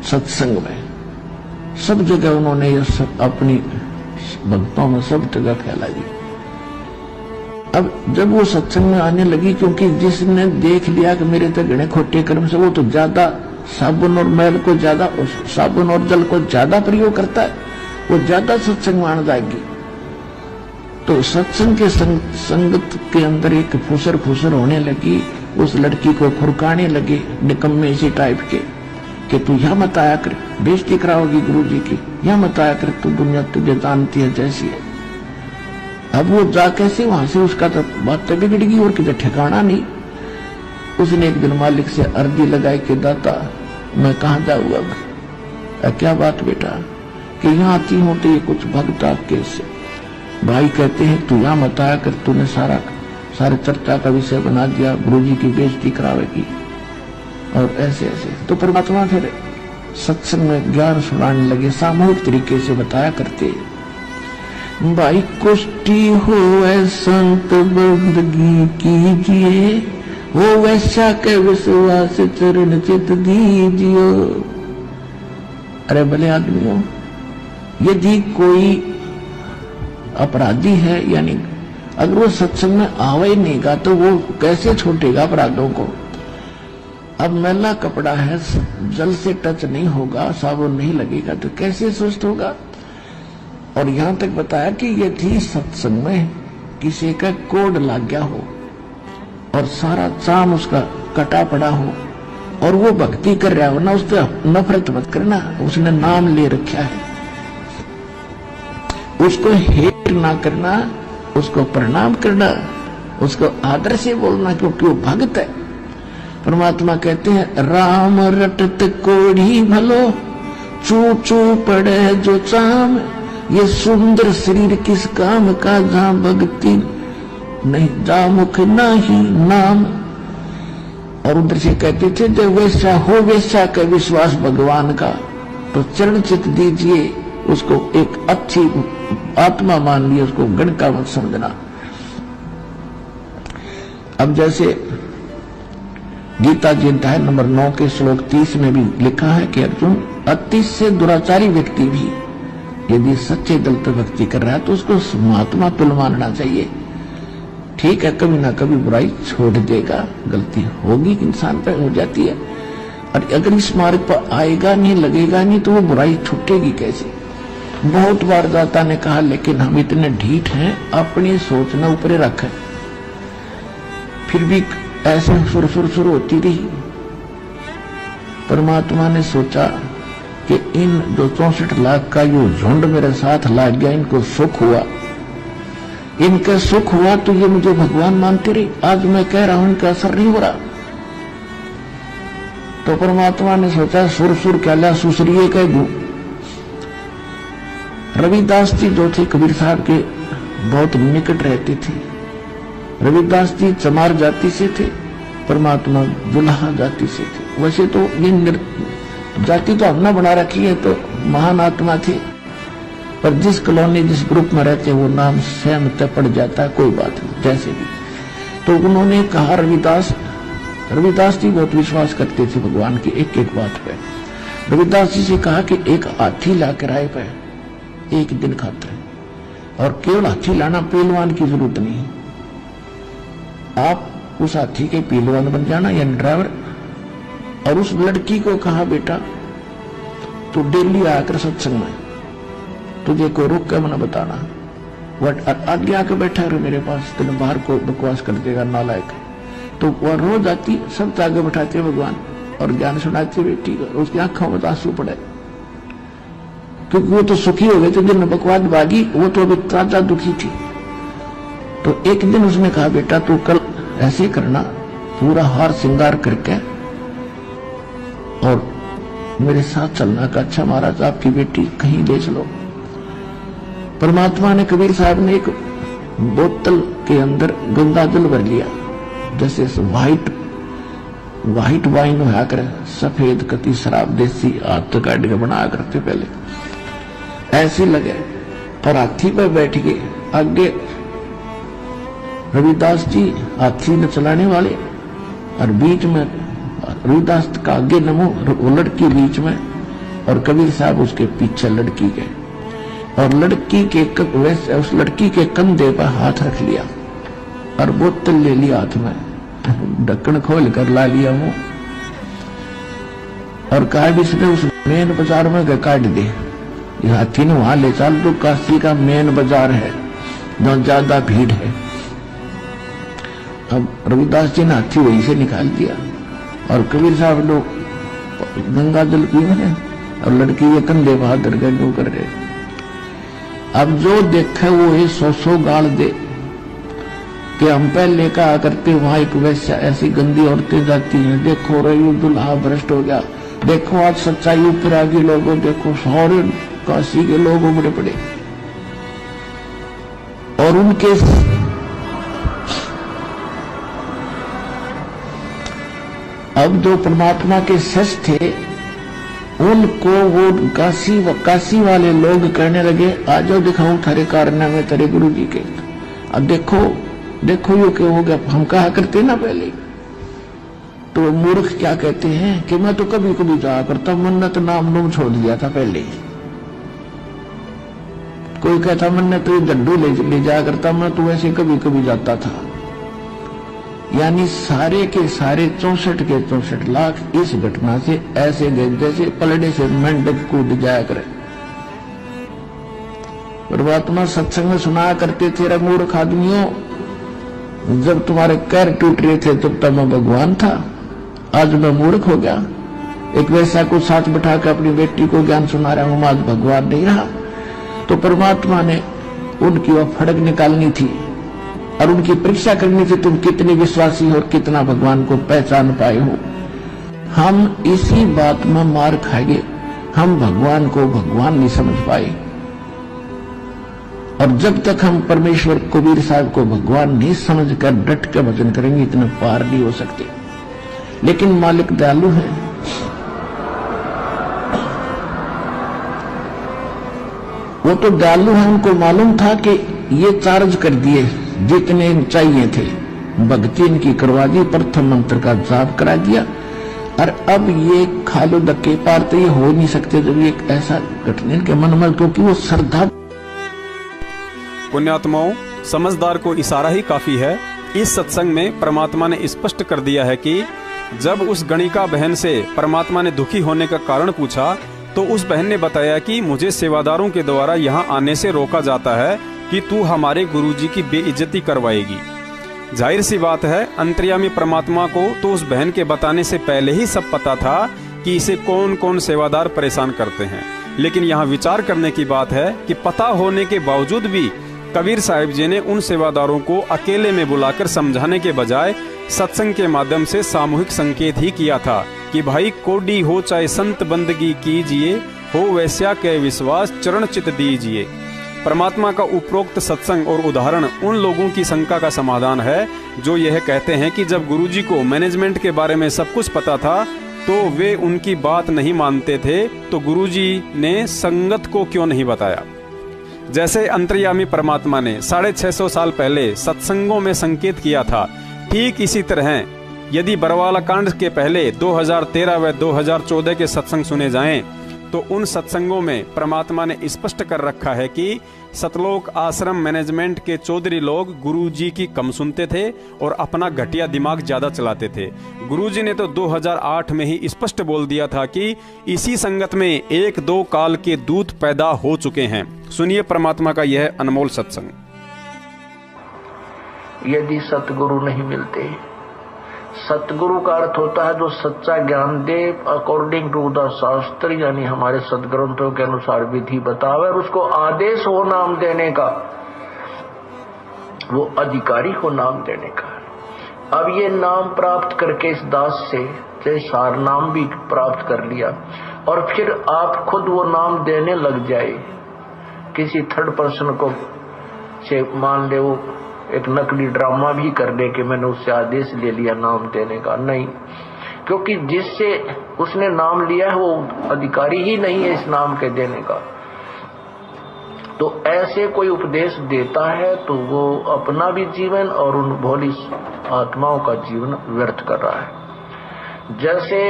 F: सत्संग में। सब जगह उन्होंने ये सब अपनी भक्तों में सब जगह फैला दी। अब जब वो सत्संग में आने लगी, क्योंकि जिसने देख लिया कि मेरे तो गणे खोटे कर्म से, वो तो ज्यादा साबुन और मैल को ज्यादा, साबुन और जल को ज्यादा प्रयोग करता है, वो ज्यादा सत्संग में आने जाएगी। तो सत्संग के संगत के अंदर एक फुसर होने लगी। उस लड़की को खुरकाने लगे निकम्मे से टाइप के कि तू यह मत आया कर, बेइज्जती कराओगी गुरु जी की, यह मत आया कर, तू दुनिया तुझे जानती है जैसी है। अब वो जा कैसे वहां से, उसका तो बात तो बिगड़ गई और किसी ठिकाना नहीं। उसने एक दिन मालिक से अर्जी लगाई कि दाता मैं कहाँ जाऊँ अब? क्या बात बेटा? कि यहाँ आती हूँ तो ये कुछ भक्त आपके से भाई कहते हैं तू यहाँ मत आया कर, तूने सारे चर्चा का विषय बना दिया, गुरुजी की बेइज्जती करावेगी और ऐसे ऐसे। तो परमात्मा फिर सत्संग में ज्ञान सुनाने लगे, सामूहिक तरीके से बताया करते। भाई कुष्टी हो संत बंदगी कीजिए, हो वैसा के विश्वास चरण चित दीजियो। अरे भले आदमियों, यदि कोई अपराधी है, यानी अगर वो सत्संग में आवा ही नहीं गा तो वो कैसे छूटेगा अपराधों को? अब मैला कपड़ा है, जल से टच नहीं होगा, साबुन नहीं लगेगा तो कैसे स्वस्थ होगा? और यहां तक बताया कि ये थी सत्संग में किसी का कोड लग गया हो और सारा चाम उसका कटा पड़ा हो और वो भक्ति कर रहा हो ना, उससे नफरत मत करना। उसने नाम ले रखा है, उसको हेट ना करना, उसको प्रणाम करना, उसको आदर से बोलना, क्योंकि वो भक्त है। परमात्मा कहते हैं राम रटत कोढ़ी भलो, चू चू पड़े जो चाम, ये सुंदर शरीर किस काम का, जहां भक्ति नहीं जा मुख नाही नाम। और उधर से कहते थे जब वैसा हो वैसा का विश्वास भगवान का, तो चरण चित दीजिए, उसको एक अच्छी आत्मा मान लिया, उसको गण का मत समझना। अब जैसे गीता जी अध्याय नंबर 9 के श्लोक 30 में भी लिखा है कि अर्जुन, अति से दुराचारी व्यक्ति भी यदि सच्चे दिल से भक्ति कर रहा है तो उसको महात्मा तुल मानना चाहिए। ठीक है, कभी ना कभी बुराई छोड़ देगा, गलती होगी, इंसान पे हो जाती है, और अगर इस मार्ग पर आएगा नहीं, लगेगा नहीं, तो वो बुराई छूटेगी कैसे। बहुत बार दाता ने कहा, लेकिन हम इतने ढीठ हैं, अपनी सोच न ऊपर रखें, फिर भी ऐसे सुर होती रही। परमात्मा ने सोचा कि इन जो 64 लाख का जो झुंड मेरे साथ लाग गया, इनको सुख हुआ, इनका सुख हुआ तो ये मुझे भगवान मानते रहे। आज मैं कह रहा हूं इनका असर नहीं हो रहा। तो परमात्मा ने सोचा सुर क्या ला सुसरिये कह दू। रविदास जी जो थे कबीर साहब के बहुत निकट रहते थे। रविदास जी चमार जाति से थे, परमात्मा दुल्हा जाति से थे। वैसे तो ये जाति तो हमने बना रखी है, तो महान आत्मा थे, पर जिस कॉलोनी जिस ग्रुप में रहते वो नाम स्वयं तय पड़ जाता है, कोई बात नहीं, जैसे भी। तो उन्होंने कहा रविदास जी बहुत विश्वास करते थे भगवान की एक एक बात पे। रविदास जी से कहा कि एक हाथी ला किराए पे एक दिन खाते हैं, और केवल हाथी लाना, पहलवान की जरूरत नहीं, आप उस हाथी के पहलवान बन जाना या ड्राइवर। और उस लड़की को कहा बेटा तू डेली आकर सत्संग में, तुझे को रुक कर मना बताना, वट आगे आके बैठा रहे मेरे पास, तेने बाहर को बकवास कर देगा नालायक। तो वह रोज आती, सब आगे बैठाते भगवान और ज्ञान सुनाते बेटी को, उसकी आंखों में आंसू पड़े, क्योंकि वो तो सुखी हो गए थे, जिन बकवास भागी वो तो अभी ताजा दुखी थी। तो एक दिन उसने कहा बेटा तू कल ऐसे करना, पूरा हार श्रृंगार करके और मेरे साथ चलना का, अच्छा महाराज आपकी बेटी कहीं ले चलो। परमात्मा ने कबीर साहब ने एक बोतल के अंदर गंगा जल भर लिया, जैसे व्हाइट वाइन होया करे, सफेद कति शराब देसी हाथ काट के बना करते पहले, ऐसे लगे। पर हाथी पर बैठ गए, आगे रविदास जी हाथी में चलाने वाले, और बीच में रविदास का आगे नमो, वो लड़की बीच में, और कबीर साहब उसके पीछे लड़की के, और लड़की के उस लड़की के कंधे पर हाथ रख लिया और बोतल ले लिया हाथ में, ढक्कन खोल कर ला लिया मुंह, और कहा भी इसने उस मेन बाजार में काट दे, हाथी ने वहां ले चल, तो काशी का मेन बाजार है जहां ज्यादा भीड़ है। अब रविदास जी ने हाथी वहीं से निकाल दिया, और कबीर साहब लोग गंगा जल पी रहे और लड़की के कंधे पर हाथ धरकर कर रहे। अब जो देखे वो ही 100 गाल दे कि हम पहले कहा करते वहां एक वैसा ऐसी गंदी औरतें जाती हैं, देखो रही दुल्हा भ्रष्ट हो गया, देखो आज सच्चाई ऊपर आ गई, लोगों देखो सारे काशी के लोग उमड़े पड़े, और उनके अब जो परमात्मा के सच थे उनको वो काशी वाले लोग कहने लगे आ जाओ दिखाऊं थारे कारनामे तेरे गुरु जी के। अब देखो ये क्या हो गया, हम कहा करते ना पहले, तो मूर्ख क्या कहते हैं कि मैं तो कभी कभी जाया करता, मन्नत नाम नूम छोड़ दिया था पहले। कोई कहता मन्नत तो झंडू ले जाया करता, मैं तो वैसे कभी कभी जाता था। यानी सारे के सारे 64 के 64 लाख इस घटना से ऐसे गए जैसे पलड़े से मेंढक कूद जाया करे। परमात्मा सत्संग में सुनाया करते थे, रे मूर्ख आदमियों, जब तुम्हारे पैर टूट रहे थे तब तक मैं भगवान था, आज मैं मूर्ख हो गया। एक वैसा को साथ बिठा कर अपनी बेटी को ज्ञान सुना रहा हूं, आज भगवान नहीं रहा। तो परमात्मा ने उनकी वह फड़क निकालनी थी और उनकी परीक्षा करनी थी, तुम कितने विश्वासी हो और कितना भगवान को पहचान पाए हो। हम इसी बात में मार खाएंगे, हम भगवान को भगवान नहीं समझ पाए। और जब तक हम परमेश्वर कबीर साहब को भगवान नहीं समझकर डट के भजन करेंगे, इतने पार नहीं हो सकते। लेकिन मालिक दयालु है, वो तो दयालु है, उनको मालूम था कि ये चार्ज कर दिए जितने चाहिए थे, भक्ति इनकी करवा दी, प्रथम मंत्र का जाप करा दिया, और अब ये खा लो धक्के पार, तो ये हो नहीं सकते जब ये ऐसा घटने के मन में, क्योंकि वो श्रद्धा।
G: पुण्यात्माओं, समझदार को इशारा ही काफी है। इस सत्संग में परमात्मा ने स्पष्ट कर दिया है कि जब उस गणिका बहन से परमात्मा ने दुखी होने का कारण पूछा तो उस बहन ने बताया कि मुझे सेवादारों के द्वारा यहाँ आने से रोका जाता है कि तू हमारे गुरुजी की बेइज्जती करवाएगी। जाहिर सी बात है, अंतर्यामी परमात्मा को तो उस बहन के बताने से पहले ही सब पता था कि इसे कौन कौन सेवादार परेशान करते हैं। लेकिन यहाँ विचार करने की बात है कि पता होने के बावजूद भी कबीर साहिब जी ने उन सेवादारों को अकेले में बुलाकर समझाने के बजाय सत्संग के माध्यम से सामूहिक संकेत ही किया था कि भाई कोडी हो चाहे संत बंदगी कीजिए, हो वैश्या के विश्वास चरण चित दीजिए। परमात्मा का उपरोक्त सत्संग और उदाहरण उन लोगों की शंका का समाधान है जो यह कहते हैं कि जब गुरुजी को मैनेजमेंट के बारे में सब कुछ पता था तो वे उनकी बात नहीं मानते थे, तो गुरुजी ने संगत को क्यों नहीं बताया। जैसे अंतर्यामी परमात्मा ने 650 साल पहले सत्संगों में संकेत किया था, ठीक इसी तरह यदि बरवाला कांड के पहले 2013 व 2014 के सत्संग सुने जाएं, तो उन सत्संगों में परमात्मा ने स्पष्ट कर रखा है कि सतलोक आश्रम मैनेजमेंट के चौधरी लोग गुरुजी की कम सुनते थे और अपना घटिया दिमाग ज्यादा चलाते थे। गुरुजी ने तो 2008 में ही स्पष्ट बोल दिया था कि इसी संगत में 1-2 काल के दूत पैदा हो चुके हैं। सुनिए परमात्मा का यह अनमोल सत्संग।
F: यदि सतगुरु नहीं मिलते, सतगुरु का अर्थ होता है जो सच्चा ज्ञान दे अकॉर्डिंग टू द शास्त्र, यानी हमारे सदग्रंथों के अनुसार विधि बतावे और उसको आदेश हो नाम देने का, वो अधिकारी हो नाम देने का। अब ये नाम प्राप्त करके इस दास से सार नाम भी प्राप्त कर लिया और फिर आप खुद वो नाम देने लग जाए, किसी थर्ड पर्सन को से मान ले वो एक नकली ड्रामा भी कर दे कि मैंने उससे आदेश ले लिया नाम देने का, नहीं, क्योंकि जिससे उसने नाम लिया है वो अधिकारी ही नहीं है इस नाम के देने का। तो ऐसे कोई उपदेश देता है तो वो अपना भी जीवन और उन भोली आत्माओं का जीवन व्यर्थ कर रहा है। जैसे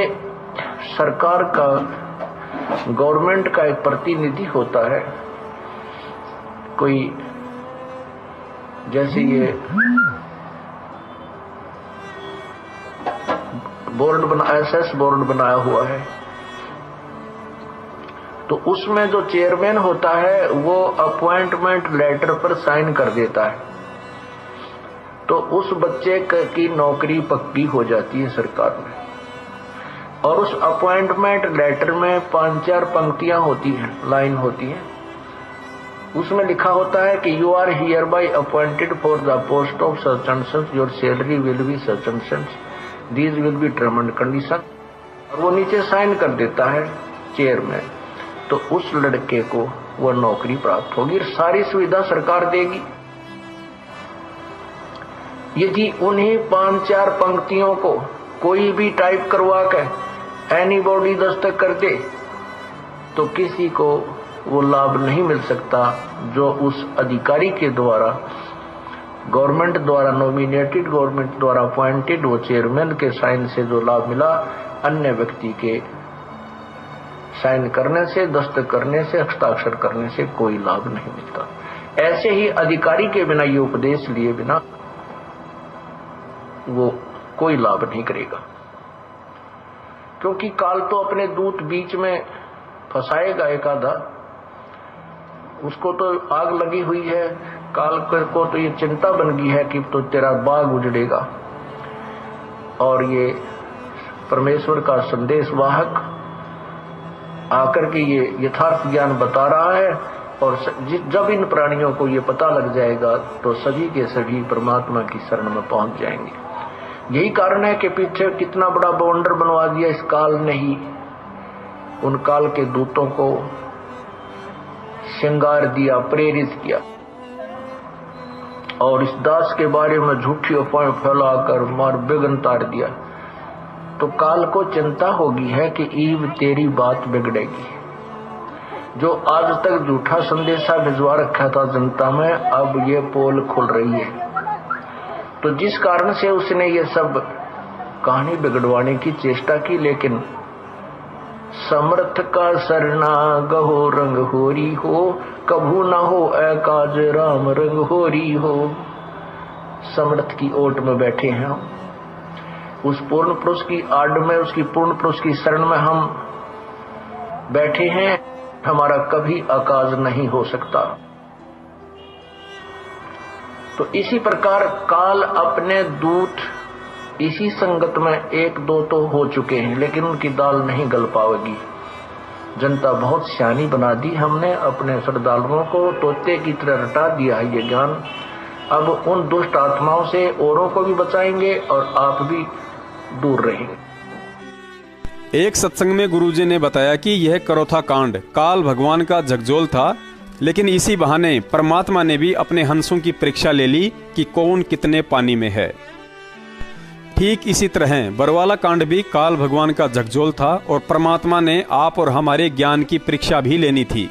F: सरकार का, गवर्नमेंट का एक प्रतिनिधि होता है, कोई जैसे ये बोर्ड बना, एसएस बोर्ड बनाया हुआ है, तो उसमें जो चेयरमैन होता है वो अपॉइंटमेंट लेटर पर साइन कर देता है, तो उस बच्चे की नौकरी पक्की हो जाती है सरकार में। और उस अपॉइंटमेंट लेटर में 5-4 पंक्तियां होती हैं, लाइन होती है, उसमें लिखा होता है कि you are hereby appointed for the post of such and such, your salary will be such and such, these will be term and condition, और वो नीचे साइन कर देता है चेयरमैन, तो उस लड़के को वो नौकरी प्राप्त होगी, सारी सुविधा सरकार देगी। यदि उन्हीं 5-4 पंक्तियों को कोई भी टाइप करवा के एनीबॉडी दस्तक कर दे तो किसी को वो लाभ नहीं मिल सकता जो उस अधिकारी के द्वारा, गवर्नमेंट द्वारा नॉमिनेटेड, गवर्नमेंट द्वारा अपॉइंटेड वो चेयरमैन के साइन से जो लाभ मिला, अन्य व्यक्ति के साइन करने से, दस्तक करने से, हस्ताक्षर करने से कोई लाभ नहीं मिलता। ऐसे ही अधिकारी के बिना, ये उपदेश लिए बिना वो कोई लाभ नहीं करेगा, क्योंकि काल तो अपने दूत बीच में फंसाएगा एक आधा, उसको तो आग लगी हुई है, काल को तो ये चिंता बन गई है कि तो तेरा बाग उजड़ेगा। और ये परमेश्वर का संदेश वाहक आकर के ये यथार्थ ज्ञान बता रहा है, और जब इन प्राणियों को ये पता लग जाएगा तो सभी के सभी परमात्मा की शरण में पहुंच जाएंगे। यही कारण है कि पीछे कितना बड़ा बवंडर बनवा दिया इस काल ने ही, उन काल के दूतों को श्रृंगार दिया, प्रेरित किया, और इस दास के बारे में झूठी अफवाहें फैलाकर मार बिगन तार दिया। तो काल को चिंता होगी है कि ईव तेरी बात बिगड़ेगी। जो आज तक झूठा संदेशा भिजवा रखा था जनता में, अब ये पोल खुल रही है। तो जिस कारण से उसने ये सब कहानी बिगड़वाने की चेष्टा की, लेकिन समर्थ का सरना गहो रंग होरी हो, कभू न हो एकाज राम रंग होरी हो। समर्थ की ओट में बैठे हैं हम, उस पूर्ण पुरुष की आड़ में, उसकी पूर्ण पुरुष की शरण में हम बैठे हैं। हमारा कभी अकाज नहीं हो सकता। तो इसी प्रकार काल अपने दूत इसी संगत में एक दो तो हो चुके हैं, लेकिन उनकी दाल नहीं गल पाएगी। जनता बहुत सियानी बना दी हमने, अपने श्रद्धालुओं को तोते की तरह रटा दिया है ये ज्ञान। अब उन दुष्ट आत्माओं से औरों को भी बचाएंगे और आप भी दूर रहेंगे।
G: एक सत्संग में गुरुजी ने बताया कि यह करोथा कांड काल भगवान का झकझोल था, लेकिन इसी बहाने परमात्मा ने भी अपने हंसों की परीक्षा ले ली कि कौन कितने पानी में है। ठीक इसी तरह बरवाला कांड भी काल भगवान का झकझोल था और परमात्मा ने आप और हमारे ज्ञान की परीक्षा भी लेनी थी।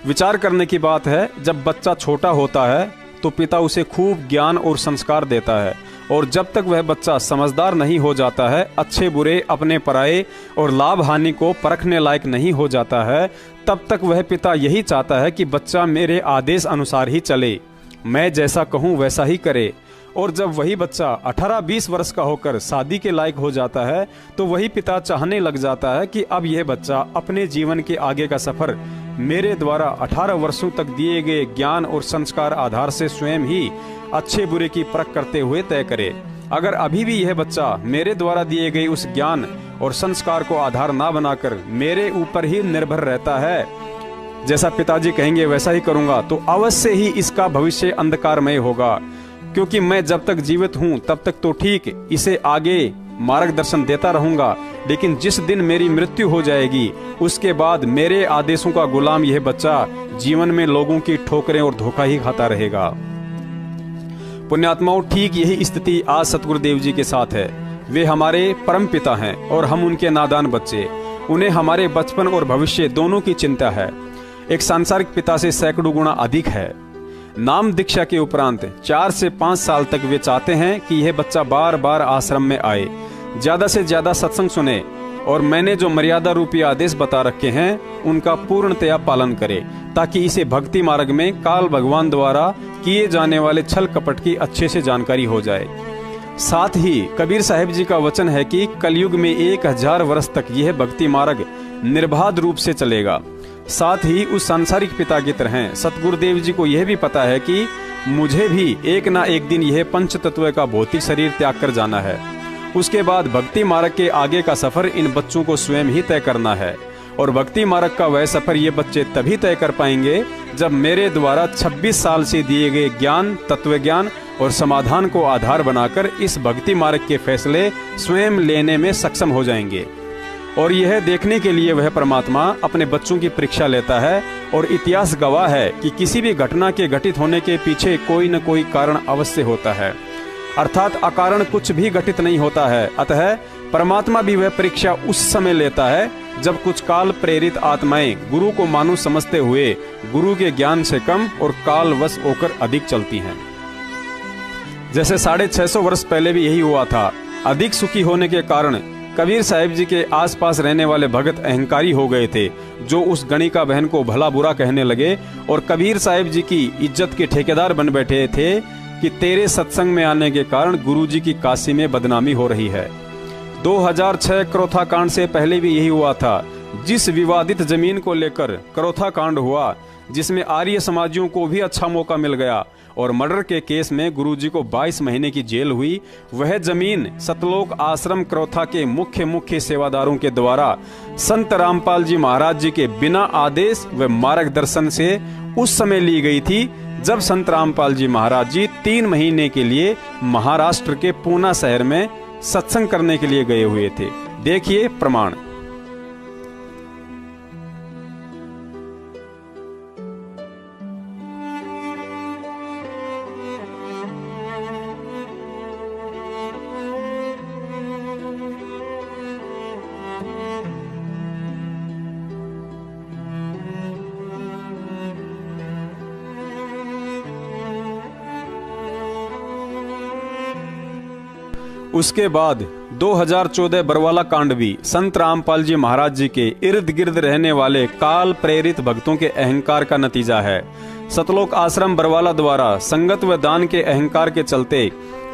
G: विचार करने की बात है, जब बच्चा छोटा होता है तो पिता उसे खूब ज्ञान और संस्कार देता है, और जब तक वह बच्चा समझदार नहीं हो जाता है, अच्छे बुरे अपने पराये और लाभ हानि को परखने लायक नहीं हो जाता है, तब तक वह पिता यही चाहता है कि बच्चा मेरे आदेश अनुसार ही चले, मैं जैसा कहूँ वैसा ही करे। और जब वही बच्चा 18-20 वर्ष का होकर शादी के लायक हो जाता है, तो वही पिता चाहने लग जाता है कि अब यह बच्चा अपने जीवन के आगे का सफर मेरे द्वारा 18 वर्षों तक दिए गए ज्ञान और संस्कार आधार से स्वयं ही अच्छे बुरे की परख करते हुए तय करे। अगर अभी भी यह बच्चा मेरे द्वारा दिए गए उस ज्ञान और संस्कार को आधार ना बनाकर मेरे ऊपर ही निर्भर रहता है, जैसा पिताजी कहेंगे वैसा ही करूंगा, तो अवश्य ही इसका भविष्य अंधकारमय होगा। क्योंकि मैं जब तक जीवित हूँ तब तक तो ठीक इसे आगे मार्गदर्शन देता रहूंगा, लेकिन जिस दिन मेरी मृत्यु हो जाएगी उसके बाद मेरे आदेशों का गुलाम यह बच्चा जीवन में लोगों की ठोकरें और धोखा ही खाता रहेगा। पुण्यात्माओं, ठीक यही स्थिति आज सतगुरुदेव जी के साथ है। वे हमारे परम पिता हैं और हम उनके नादान बच्चे। उन्हें हमारे बचपन और भविष्य दोनों की चिंता है। एक सांसारिक पिता से सैकड़ों गुना अधिक है। नाम दीक्षा के उपरांत 4 से 5 साल तक वे चाहते हैं कि यह बच्चा बार बार आश्रम में आए, ज्यादा से ज्यादा सत्संग सुने और मैंने जो मर्यादा रूपी आदेश बता रखे हैं उनका पूर्णतया पालन करे, ताकि इसे भक्ति मार्ग में काल भगवान द्वारा किए जाने वाले छल कपट की अच्छे से जानकारी हो जाए। साथ ही कबीर साहिब जी का वचन है कि कलयुग में 1000 वर्ष तक यह भक्ति मार्ग निर्बाध रूप से चलेगा। साथ ही उस सांसारिक पिता की तरह सतगुरुदेव जी को यह भी पता है कि मुझे भी एक ना एक दिन यह पंच तत्व का भौतिक शरीर त्याग कर जाना है। उसके बाद भक्ति मार्ग के आगे का सफर इन बच्चों को स्वयं ही तय करना है, और भक्ति मार्ग का वह सफर ये बच्चे तभी तय कर पाएंगे जब मेरे द्वारा 26 साल से दिए गए ज्ञान, तत्व ज्ञान और समाधान को आधार बनाकर इस भक्ति मार्ग के फैसले स्वयं लेने में सक्षम हो जाएंगे। और यह देखने के लिए वह परमात्मा अपने बच्चों की परीक्षा लेता है, और इतिहास गवाह है कि किसी भी घटना के घटित होने के पीछे कोई न कोई कारण अवश्य होता है, अर्थात अकारण कुछ भी घटित नहीं होता है। अतः परमात्मा भी वह परीक्षा उस समय लेता है जब कुछ काल प्रेरित आत्माएं गुरु को मानो समझते हुए गुरु के ज्ञान से कम और कालवश होकर अधिक चलती हैं। जैसे 650 वर्ष पहले भी यही हुआ था। अधिक सुखी होने के कारण कबीर साहिब जी के आसपास रहने वाले भगत अहंकारी हो गए थे, जो उस गणिका बहन को भला बुरा कहने लगे और कबीर साहिब जी की इज्जत के ठेकेदार बन बैठे थे कि तेरे सत्संग में आने के कारण गुरुजी की काशी में बदनामी हो रही है। 2006 करोथा कांड से पहले भी यही हुआ था। जिस विवादित जमीन को लेकर करोथा कांड हुआ, जिसमें आर्य समाजियों को भी अच्छा मौका मिल गया और मर्डर के केस में गुरुजी को 22 महीने की जेल हुई। वह जमीन सतलोक आश्रम क्रौथा के मुख्य सेवादारों के द्वारा संत रामपाल जी महाराज जी के बिना आदेश व मार्गदर्शन से उस समय ली गई थी जब संत रामपाल जी महाराज जी 3 महीने के लिए महाराष्ट्र के पूना शहर में सत्संग करने के लिए गए हुए थे। देखिए प्रमाण। उसके बाद 2014 बरवाला कांड भी संत रामपाल जी महाराज जी के इर्द गिर्द रहने वाले काल प्रेरित भक्तों के अहंकार का नतीजा है। सतलोक आश्रम बरवाला द्वारा संगत व दान के अहंकार के चलते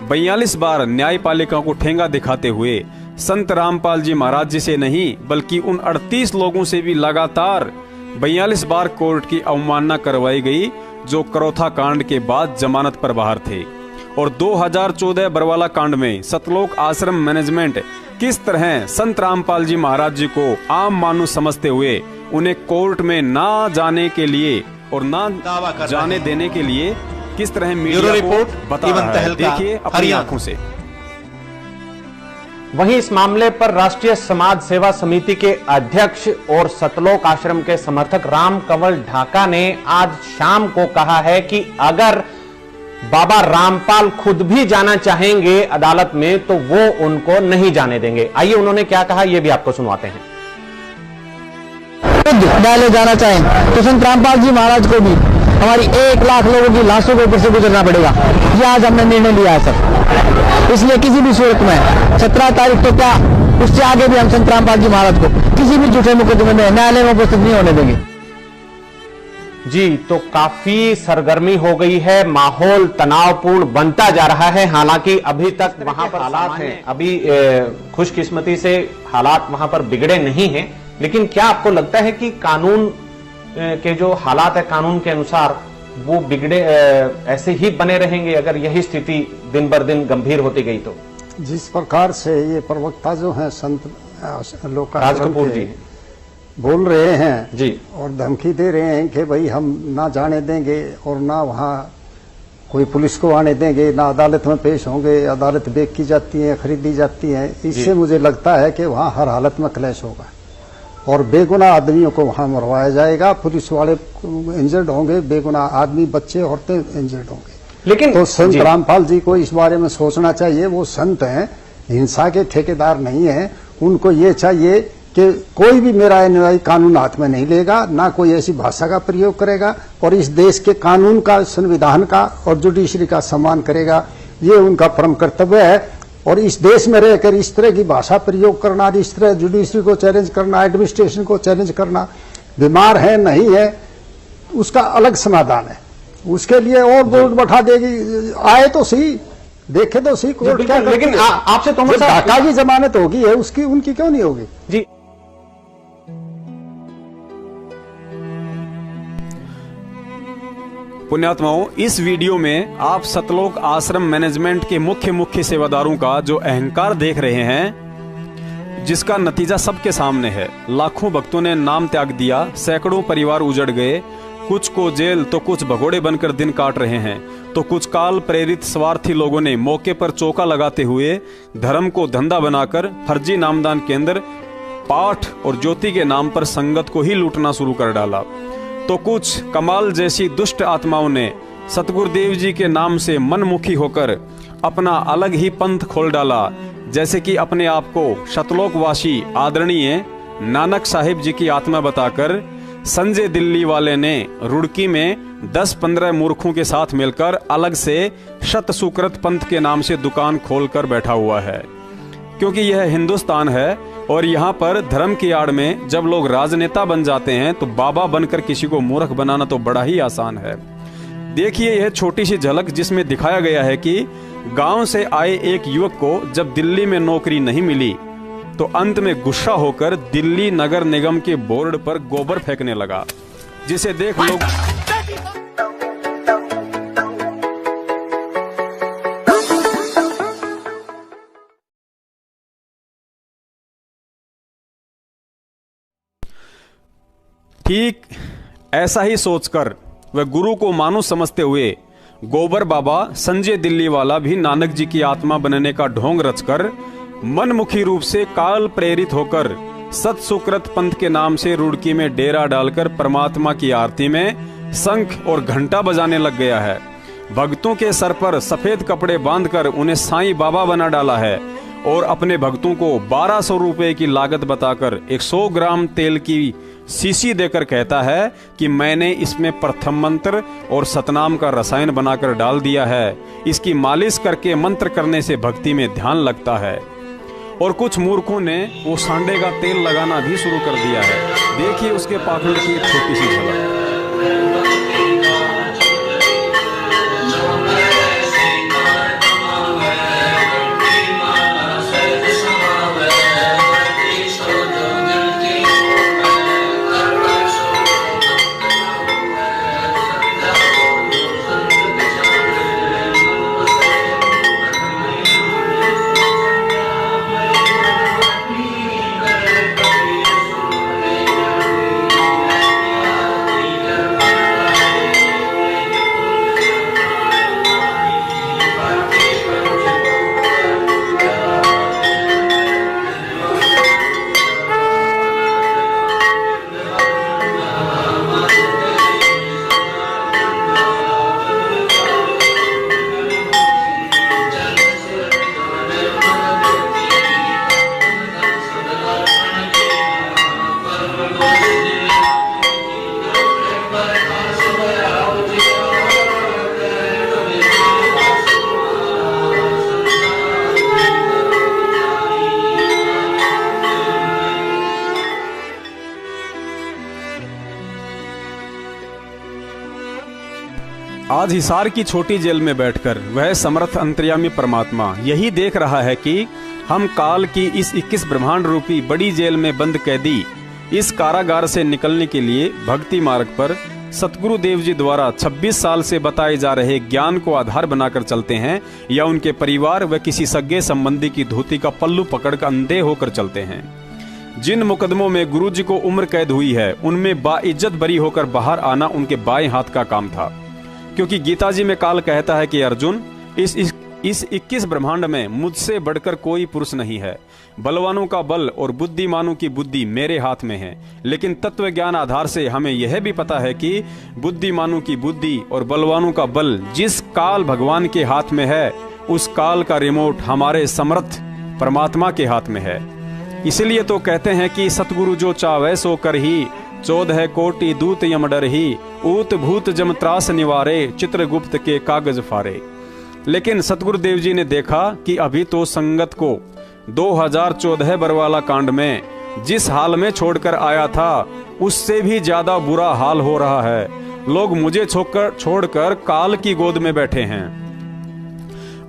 G: 42 बार न्यायपालिका को ठेंगा दिखाते हुए संत रामपाल जी महाराज जी से नहीं बल्कि उन 38 लोगों से भी लगातार 42 बार कोर्ट की अवमानना करवाई गई जो क्रौथा कांड के बाद जमानत पर बाहर थे। और 2014 बरवाला कांड में सतलोक आश्रम मैनेजमेंट किस तरह संत रामपाल जी महाराज जी को आम मानुष समझते हुए उन्हें कोर्ट में ना जाने के लिए और ना जाने देने के लिए किस तरह मीडिया को बता रहा है। देखिए अपनी आंखों से।
H: वहीं इस मामले पर राष्ट्रीय समाज सेवा समिति के अध्यक्ष और सतलोक आश्रम के समर्थक राम कंवल ढाका ने आज शाम को कहा है कि अगर बाबा रामपाल खुद भी जाना चाहेंगे अदालत में तो वो उनको नहीं जाने देंगे। आइए उन्होंने क्या कहा ये भी आपको सुनवाते हैं।
I: खुद न्यायालय जाना चाहें तो संत रामपाल जी महाराज को भी हमारी 1 लाख लोगों की लाशों के ऊपर से गुजरना पड़ेगा। ये आज हमने निर्णय लिया है सर। इसलिए किसी भी सूरत में 17 तारीख तो क्या उससे आगे भी हम संत रामपाल जी महाराज को किसी भी झूठे मुकदमे में न्यायालय में उपस्थित नहीं होने देंगे।
H: जी, तो काफी सरगर्मी हो गई है, माहौल तनावपूर्ण बनता जा रहा है। हालांकि अभी तक वहां पर हालात हैं, अभी खुशकिस्मती से हालात वहां पर बिगड़े नहीं हैं। लेकिन क्या आपको लगता है कि कानून के जो हालात है कानून के अनुसार वो बिगड़े ऐसे ही बने रहेंगे अगर यही स्थिति दिन बर दिन गंभीर होती गई तो?
J: जिस प्रकार से ये प्रवक्ता जो हैं संत
H: राज कपूर जी
J: बोल रहे हैं
H: जी
J: और धमकी दे रहे हैं कि भाई हम ना जाने देंगे और ना वहाँ कोई पुलिस को आने देंगे, ना अदालत में पेश होंगे, अदालत बेची जाती है, खरीदी जाती है। इससे मुझे लगता है कि वहाँ हर हालत में क्लैश होगा और बेगुनाह आदमियों को वहाँ मरवाया जाएगा। पुलिस वाले इंजर्ड होंगे, बेगुनाह आदमी, बच्चे, औरतें इंजर्ड होंगे। लेकिन तो संत रामपाल जी को इस बारे में सोचना चाहिए। वो संत हैं, हिंसा के ठेकेदार नहीं है। उनको ये चाहिए कि कोई भी मेरा अनुयायी कानून हाथ में नहीं लेगा, ना कोई ऐसी भाषा का प्रयोग करेगा और इस देश के कानून का, संविधान का और जुडिशरी का सम्मान करेगा। ये उनका परम कर्तव्य है। और इस देश में रहकर इस तरह की भाषा प्रयोग करना, इस तरह जुडिशरी को चैलेंज करना, एडमिनिस्ट्रेशन को चैलेंज करना, बीमार है नहीं है उसका अलग समाधान है। उसके लिए और बोर्ड बैठा देगी, आए तो सही, देखे तो सही कोर्ट क्या।
H: लेकिन आपसे तो
J: ढाका की जमानत होगी है उसकी, उनकी क्यों नहीं होगी?
H: जी
G: पुण्यात्माओं, इस वीडियो में आप सतलोक आश्रम मैनेजमेंट के मुख्य सेवादारों का जो अहंकार देख रहे हैं, जिसका नतीजा सबके सामने है। लाखों भक्तों ने नाम त्याग दिया, सैकड़ों परिवार उजड़ गए, कुछ को जेल तो कुछ भगोड़े बनकर दिन काट रहे हैं, तो कुछ काल प्रेरित स्वार्थी लोगों ने मौके पर चौका लगाते हुए धर्म को धंधा बनाकर फर्जी नामदान केंद्र, पाठ और ज्योति के नाम पर संगत को ही लूटना शुरू कर डाला। तो कुछ कमाल जैसी दुष्ट आत्माओं ने सतगुरुदेव जी के नाम से मनमुखी होकर अपना अलग ही पंथ खोल डाला, जैसे कि अपने आप को सतलोकवासी आदरणीय नानक साहिब जी की आत्मा बताकर संजय दिल्ली वाले ने रुड़की में 10-15 मूर्खों के साथ मिलकर अलग से शत सुकृत पंथ के नाम से दुकान खोलकर बैठा हुआ है। क्योंकि यह हिंदुस्तान है और यहाँ पर धर्म की आड़ में जब लोग राजनेता बन जाते हैं तो बाबा बनकर किसी को मूर्ख बनाना तो बड़ा ही आसान है। देखिए यह छोटी सी झलक जिसमें दिखाया गया है कि गांव से आए एक युवक को जब दिल्ली में नौकरी नहीं मिली तो अंत में गुस्सा होकर दिल्ली नगर निगम के बोर्ड पर गोबर फेंकने लगा। जिसे देख लोग ठीक ऐसा ही सोचकर वह गुरु को मानो समझते हुए गोबर बाबा संजय दिल्ली वाला भी नानक जी की आत्मा बनने का ढोंग रचकर मनमुखी रूप से काल प्रेरित होकर सत सुकृत पंथ के नाम से रुड़की में डेरा डालकर परमात्मा की आरती में शंख और घंटा बजाने लग गया है। भक्तों के सर पर सफेद कपड़े बांधकर उन्हें साईं बाबा बना डाला है और अपने भक्तों को 1200 रुपए की लागत बताकर 100 ग्राम तेल की शीशी देकर कहता है कि मैंने इसमें प्रथम मंत्र और सतनाम का रसायन बनाकर डाल दिया है, इसकी मालिश करके मंत्र करने से भक्ति में ध्यान लगता है। और कुछ मूर्खों ने वो सांडे का तेल लगाना भी शुरू कर दिया है। देखिए उसके पाखंड की एक छोटी सी झलक। आज हिसार की छोटी जेल में बैठकर वह समर्थ अंतर्यामी परमात्मा यही देख रहा है कि हम काल की इस 21 ब्रह्मांड रूपी बड़ी जेल में बंद कैदी इस कारागार से निकलने के लिए भक्ति मार्ग पर सतगुरु देव जी द्वारा 26 साल से बताए जा रहे ज्ञान को आधार बनाकर चलते हैं, या उनके परिवार व किसी सगे संबंधी की धोती का पल्लू पकड़कर अंधे होकर चलते हैं। जिन मुकदमों में गुरु जी को उम्र कैद हुई है, उनमें बाइज्जत बरी होकर बाहर आना उनके बाएं हाथ का काम था, क्योंकि गीता जी में काल कहता है कि अर्जुन, इस 21 ब्रह्मांड में मुझसे बढ़कर कोई पुरुष नहीं है। बलवानों का बल और बुद्धिमानों की बुद्धि मेरे हाथ में है, लेकिन तत्व ज्ञान आधार से हमें यह भी पता है कि बुद्धिमानों की बुद्धि और बलवानों का बल जिस काल भगवान के हाथ में है, उस काल का रिमोट हमारे समर्थ परमात्मा के हाथ में है। इसलिए तो कहते हैं कि सतगुरु जो चावे सो कर ही, 14 कोटि दूत यम डर ही, ऊत भूत जम त्रास निवारे, चित्रगुप्त के कागज फारे। लेकिन सतगुरुदेव जी ने देखा कि अभी तो संगत को 2014 बरवाला कांड में जिस हाल में छोड़कर आया था, उससे भी ज्यादा बुरा हाल हो रहा है। लोग मुझे छोड़कर काल की गोद में बैठे हैं।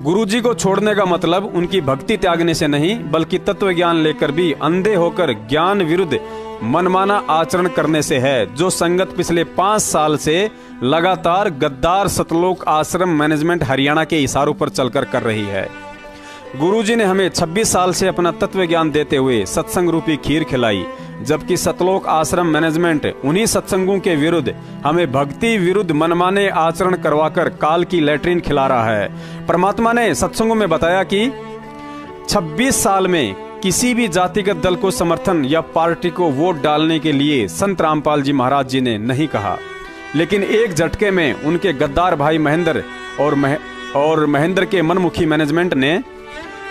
G: गुरुजी को छोड़ने का मतलब उनकी भक्ति त्यागने से नहीं, बल्कि तत्व ज्ञान लेकर भी अंधे होकर ज्ञान विरुद्ध मनमाना आचरण करने से है, जो संगत पिछले 5 साल से लगातार गद्दार सतलोक आश्रम मैनेजमेंट हरियाणा के इशारों पर चलकर कर रही है। गुरुजी ने हमें 26 साल से अपना तत्व ज्ञान देते हुए सत्संग रूपी खीर खिलाई, जबकि सतलोक आश्रम मैनेजमेंट उन्हीं सत्संगों के विरुद्ध हमें भक्ति विरुद्ध मनमाने आचरण करवाकर काल की लैट्रिन खिला रहा है। परमात्मा ने सत्संगों में बताया कि 26 साल में किसी भी जातिगत दल को समर्थन या पार्टी को वोट डालने के लिए संत रामपाल जी महाराज जी ने नहीं कहा, लेकिन एक झटके में उनके गद्दार भाई महेंद्र और महेंद्र के मनमुखी मैनेजमेंट ने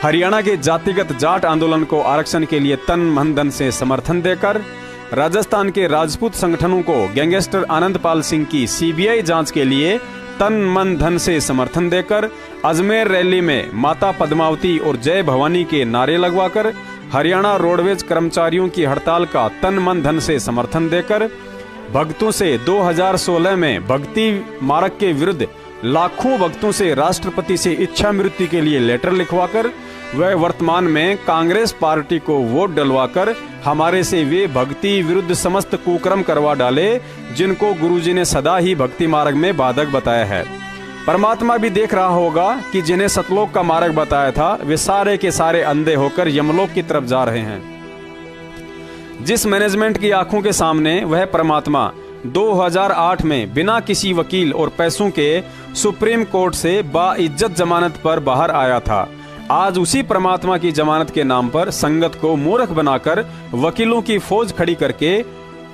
G: हरियाणा के जातिगत जाट आंदोलन को आरक्षण के लिए तन मन धन से समर्थन देकर, राजस्थान के राजपूत संगठनों को गैंगस्टर आनंदपाल सिंह की सीबीआई जांच के लिए तन मन धन से समर्थन देकर, अजमेर रैली में माता पद्मावती और जय भवानी के नारे लगवाकर, हरियाणा रोडवेज कर्मचारियों की हड़ताल का तन मन धन से समर्थन देकर, भक्तों से 2016 में भक्ति मार्ग के विरुद्ध लाखों भक्तों से राष्ट्रपति से इच्छा मृत्यु के लिए लेटर लिखवाकर, वह वर्तमान में कांग्रेस पार्टी को वोट डलवाकर हमारे से वे भक्ति विरुद्ध समस्त कुकर्म करवा डाले जिनको गुरुजी ने सदा ही भक्ति मार्ग में बाधक बताया है। परमात्मा भी देख रहा होगा कि जिन्हें सतलोक का मार्ग बताया था वे सारे के सारे अंधे होकर यमलोक की तरफ जा रहे हैं। जिस मैनेजमेंट की आंखों के सामने वह परमात्मा 2008 में बिना किसी वकील और पैसों के सुप्रीम कोर्ट से बाइज्जत जमानत पर बाहर आया था, आज उसी परमात्मा की जमानत के नाम पर संगत को मूर्ख बनाकर वकीलों की फौज खड़ी करके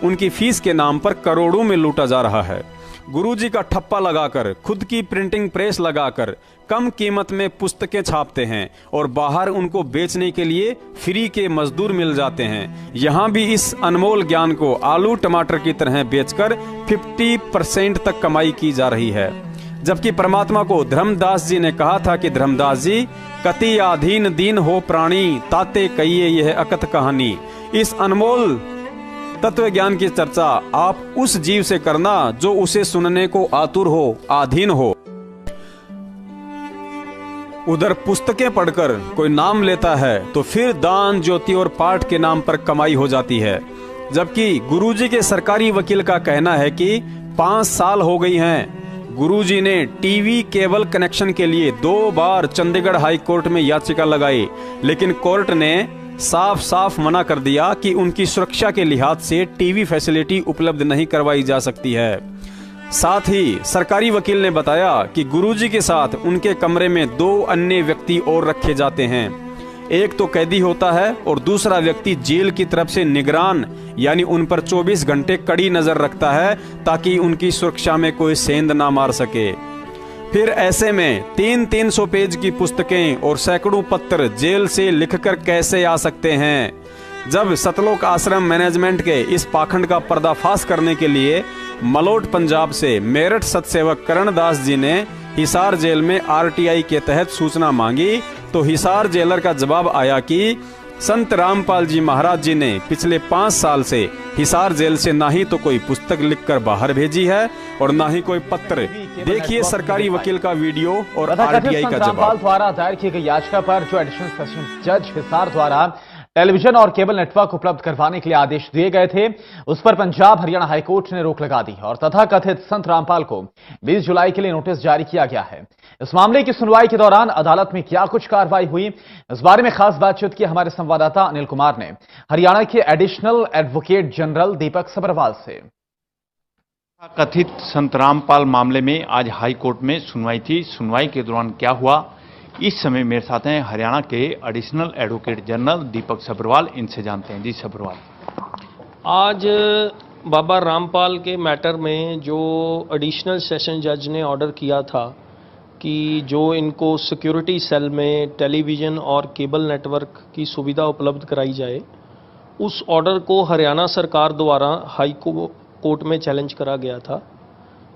G: उनकी फीस के नाम पर करोड़ों में लूटा जा रहा है। गुरुजी का ठप्पा लगाकर, खुद की प्रिंटिंग प्रेस लगाकर कम कीमत में पुस्तकें छापते हैं और बाहर उनको बेचने के लिए फ्री के मजदूर मिल जाते हैं। यहाँ भी इस अनमोल ज्ञान को आलू टमाटर की तरह बेचकर 50% तक कमाई की जा रही है। जबकि परमात्मा को धर्मदास जी ने कहा था कि धर्मदास जी, कति आधीन दीन हो प्राणी, ताते कहिए यह अकथ कहानी। इस अनमोल तत्व ज्ञान की चर्चा आप उस जीव से करना जो उसे सुनने को आतुर हो, आधीन हो। उधर पुस्तकें पढ़कर कोई नाम लेता है तो फिर दान, ज्योति और पाठ के नाम पर कमाई हो जाती है। जबकि गुरुजी के सरकारी वकील का कहना है कि 5 साल हो गई हैं। गुरुजी ने टीवी केबल कनेक्शन के लिए 2 बार चंडीगढ़ हाई कोर्ट में याचिका लगाई, लेकिन कोर्ट ने साफ साफ मना कर दिया कि उनकी सुरक्षा के लिहाज से टीवी फैसिलिटी उपलब्ध नहीं करवाई जा सकती है। साथ ही सरकारी वकील ने बताया कि गुरुजी के साथ उनके कमरे में 2 अन्य व्यक्ति और रखे जाते हैं। एक तो कैदी होता है और दूसरा व्यक्ति जेल की तरफ से निगरान, यानी उन पर 24 घंटे कड़ी नजर रखता है ताकि उनकी सुरक्षा में कोई सेंध ना मार सके। फिर ऐसे में 300 पेज की पुस्तकें और सैकड़ों पत्र जेल से लिखकर कैसे आ सकते हैं। जब सतलोक आश्रम मैनेजमेंट के इस पाखंड का पर्दाफाश करने के लिए मलोट पंजाब से मेरठ सतसेवक करणदास जी ने हिसार जेल में आरटीआई के तहत सूचना मांगी तो हिसार जेलर का जवाब आया कि संत रामपाल जी महाराज जी ने पिछले 5 साल से हिसार जेल से ना ही तो कोई पुस्तक लिखकर बाहर भेजी है और ना ही कोई पत्र। देखिए सरकारी वकील का वीडियो और आरटीआई का जवाब।
H: द्वारा दायर की गई याचिका पर जो एडिशनल सेशन जज हिसार द्वारा टेलीविजन और केबल नेटवर्क उपलब्ध करवाने के लिए आदेश दिए गए थे, उस पर पंजाब हरियाणा हाईकोर्ट ने रोक लगा दी और तथाकथित संत रामपाल को 20 जुलाई के लिए नोटिस जारी किया गया है। इस मामले की सुनवाई के दौरान अदालत में क्या कुछ कार्रवाई हुई, इस बारे में खास बातचीत की हमारे संवाददाता अनिल कुमार ने हरियाणा के एडिशनल एडवोकेट जनरल दीपक सब्रवाल से।
K: कथित संत रामपाल मामले में आज हाई कोर्ट में सुनवाई थी। सुनवाई के दौरान क्या हुआ, इस समय मेरे साथ हैं हरियाणा के एडिशनल एडवोकेट जनरल दीपक सब्रवाल, इनसे जानते हैं। जी सब्रवाल,
L: आज बाबा रामपाल के मैटर में जो एडिशनल सेशन जज ने ऑर्डर किया था कि जो इनको सिक्योरिटी सेल में टेलीविज़न और केबल नेटवर्क की सुविधा उपलब्ध कराई जाए, उस ऑर्डर को हरियाणा सरकार द्वारा हाई कोर्ट में चैलेंज करा गया था।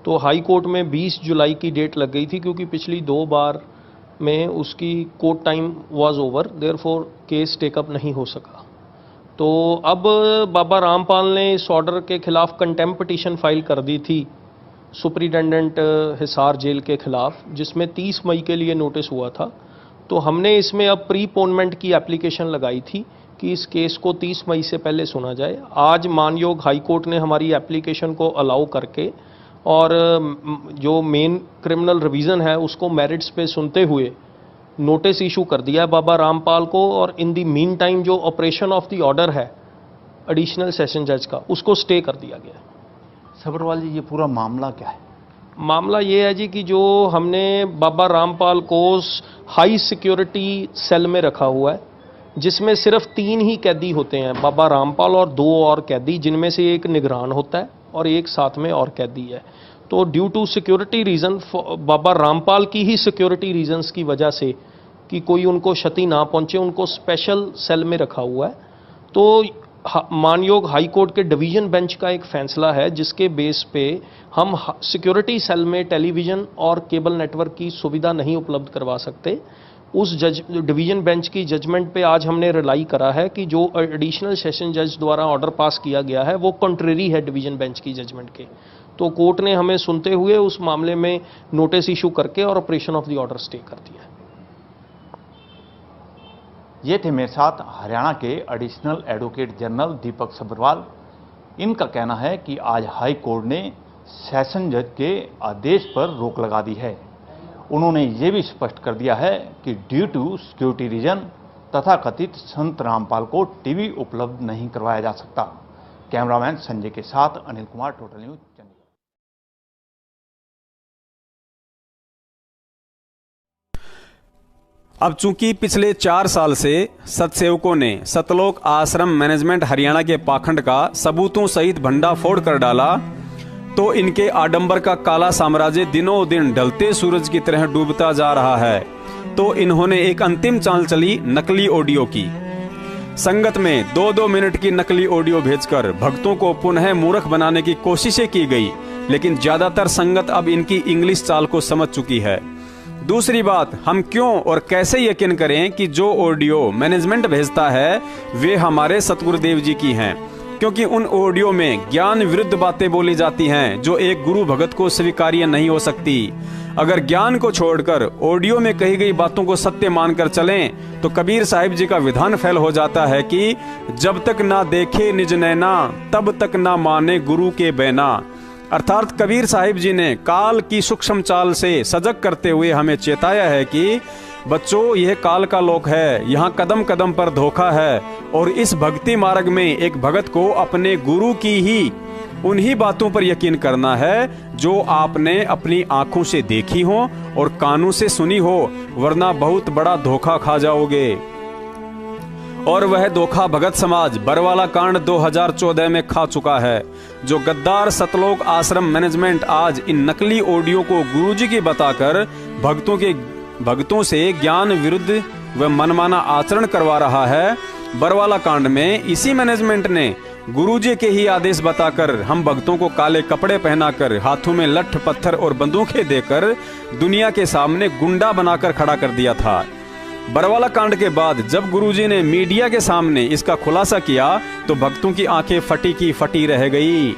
L: तो हाई कोर्ट में 20 जुलाई की डेट लग गई थी क्योंकि पिछली 2 बार में उसकी court time was over, therefore case take up नहीं हो सका। तो अब बाबा रामपाल ने इस ऑर्डर के खिलाफ कंटेम्प्ट पिटीशन फाइल कर दी थी सुपरिटेंडेंट हिसार जेल के खिलाफ, जिसमें 30 मई के लिए नोटिस हुआ था। तो हमने इसमें अब प्रीपोनमेंट की एप्लीकेशन लगाई थी कि इस केस को 30 मई से पहले सुना जाए। आज मानयोग हाई कोर्ट ने हमारी एप्लीकेशन को अलाउ करके और जो मेन क्रिमिनल रिवीजन है उसको मेरिट्स पे सुनते हुए नोटिस इशू कर दिया है बाबा रामपाल को, और इन दी मीन टाइम जो ऑपरेशन ऑफ द ऑर्डर है एडिशनल सेशन जज का, उसको स्टे कर दिया गया।
K: सब्रवाल जी, ये पूरा मामला क्या है?
L: मामला ये है जी कि जो हमने बाबा रामपाल को हाई सिक्योरिटी सेल में रखा हुआ है, जिसमें सिर्फ 3 ही कैदी होते हैं, बाबा रामपाल और 2 और कैदी, जिनमें से एक निगरान होता है और एक साथ में और कैदी है। तो ड्यू टू सिक्योरिटी रीजन, बाबा रामपाल की ही सिक्योरिटी रीजंस की वजह से कि कोई उनको क्षति ना पहुंचे, उनको स्पेशल सेल में रखा हुआ है। तो मानयोग हाई कोर्ट के डिवीजन बेंच का एक फैसला है जिसके बेस पे हम सिक्योरिटी सेल में टेलीविज़न और केबल नेटवर्क की सुविधा नहीं उपलब्ध करवा सकते। उस डिवीजन बेंच की जजमेंट पे आज हमने रिलाई करा है कि जो एडिशनल सेशन जज द्वारा ऑर्डर पास किया गया है वो कंट्रेरी है डिवीजन बेंच की जजमेंट के। तो कोर्ट ने हमें सुनते हुए उस मामले में नोटिस इशू करके और operation of the order stay कर दिया है।
K: ये थे मेरे साथ हरियाणा के एडिशनल एडवोकेट जनरल दीपक सब्रवाल। इनका कहना है कि आज हाई कोर्ट ने सेशन जज के आदेश पर रोक लगा दी है। उन्होंने ये भी स्पष्ट कर दिया है कि ड्यू टू सिक्योरिटी रीजन तथाकथित संत रामपाल को टीवी उपलब्ध नहीं करवाया जा सकता। कैमरामैन संजय के साथ अनिल कुमार, टोटल न्यूज, चंडीगढ़।
G: अब चूंकि पिछले 4 साल से सतसेवकों ने सतलोक आश्रम मैनेजमेंट हरियाणा के पाखंड का सबूतों सहित भंडाफोड़ कर डाला, तो इनके आडंबर का काला साम्राज्य दिनों दिन ढलते सूरज की तरह डूबता जा रहा है। तो इन्होंने एक अंतिम चाल चली नकली ऑडियो की। संगत में 2-2 मिनट की नकली ऑडियो भेजकर भक्तों को पुनः मूर्ख बनाने की कोशिशें की गई, लेकिन ज्यादातर संगत अब इनकी इंग्लिश चाल को समझ चुकी है। दूसरी बात, हम क्यों और कैसे यकीन करें कि जो ऑडियो मैनेजमेंट भेजता है वे हमारे सतगुरुदेव जी की हैं, क्योंकि उन ऑडियो में ज्ञान विरुद्ध बातें बोली जाती हैं जो एक गुरु भगत को स्वीकार्य नहीं हो सकती। अगर ज्ञान को छोड़कर ऑडियो में कही गई बातों को सत्य मानकर चलें तो कबीर साहिब जी का विधान फैल हो जाता है कि जब तक ना देखे निज नैना तब तक ना माने गुरु के बैना। अर्थात कबीर साहिब जी ने काल की सूक्ष्म चाल से सजग करते हुए हमें चेताया है कि बच्चों, यह काल का लोक है, यहाँ कदम कदम पर धोखा है। और इस भक्ति मार्ग में एक भगत को अपने गुरु की ही उन्हीं बातों पर यकीन करना है जो आपने अपनी आंखों से देखी हो और कानों से सुनी हो, वरना बहुत बड़ा धोखा खा जाओगे। और वह धोखा भगत समाज बरवाला कांड 2014 में खा चुका है। जो गद्दार सतलोक आश्रम मैनेजमेंट आज इन नकली ऑडियो को गुरुजी की बताकर भक्तों से ज्ञान विरुद्ध व मनमाना आचरण करवा रहा है, बरवाला कांड में इसी मैनेजमेंट ने गुरुजी के ही आदेश बताकर हम भक्तों को काले कपड़े पहनाकर हाथों में लठ पत्थर और बंदूकें देकर दुनिया के सामने गुंडा बनाकर खड़ा कर दिया था। बरवाला कांड के बाद जब गुरुजी ने मीडिया के सामने इसका खुलासा किया तो भक्तों की आंखें फटी की फटी रह गई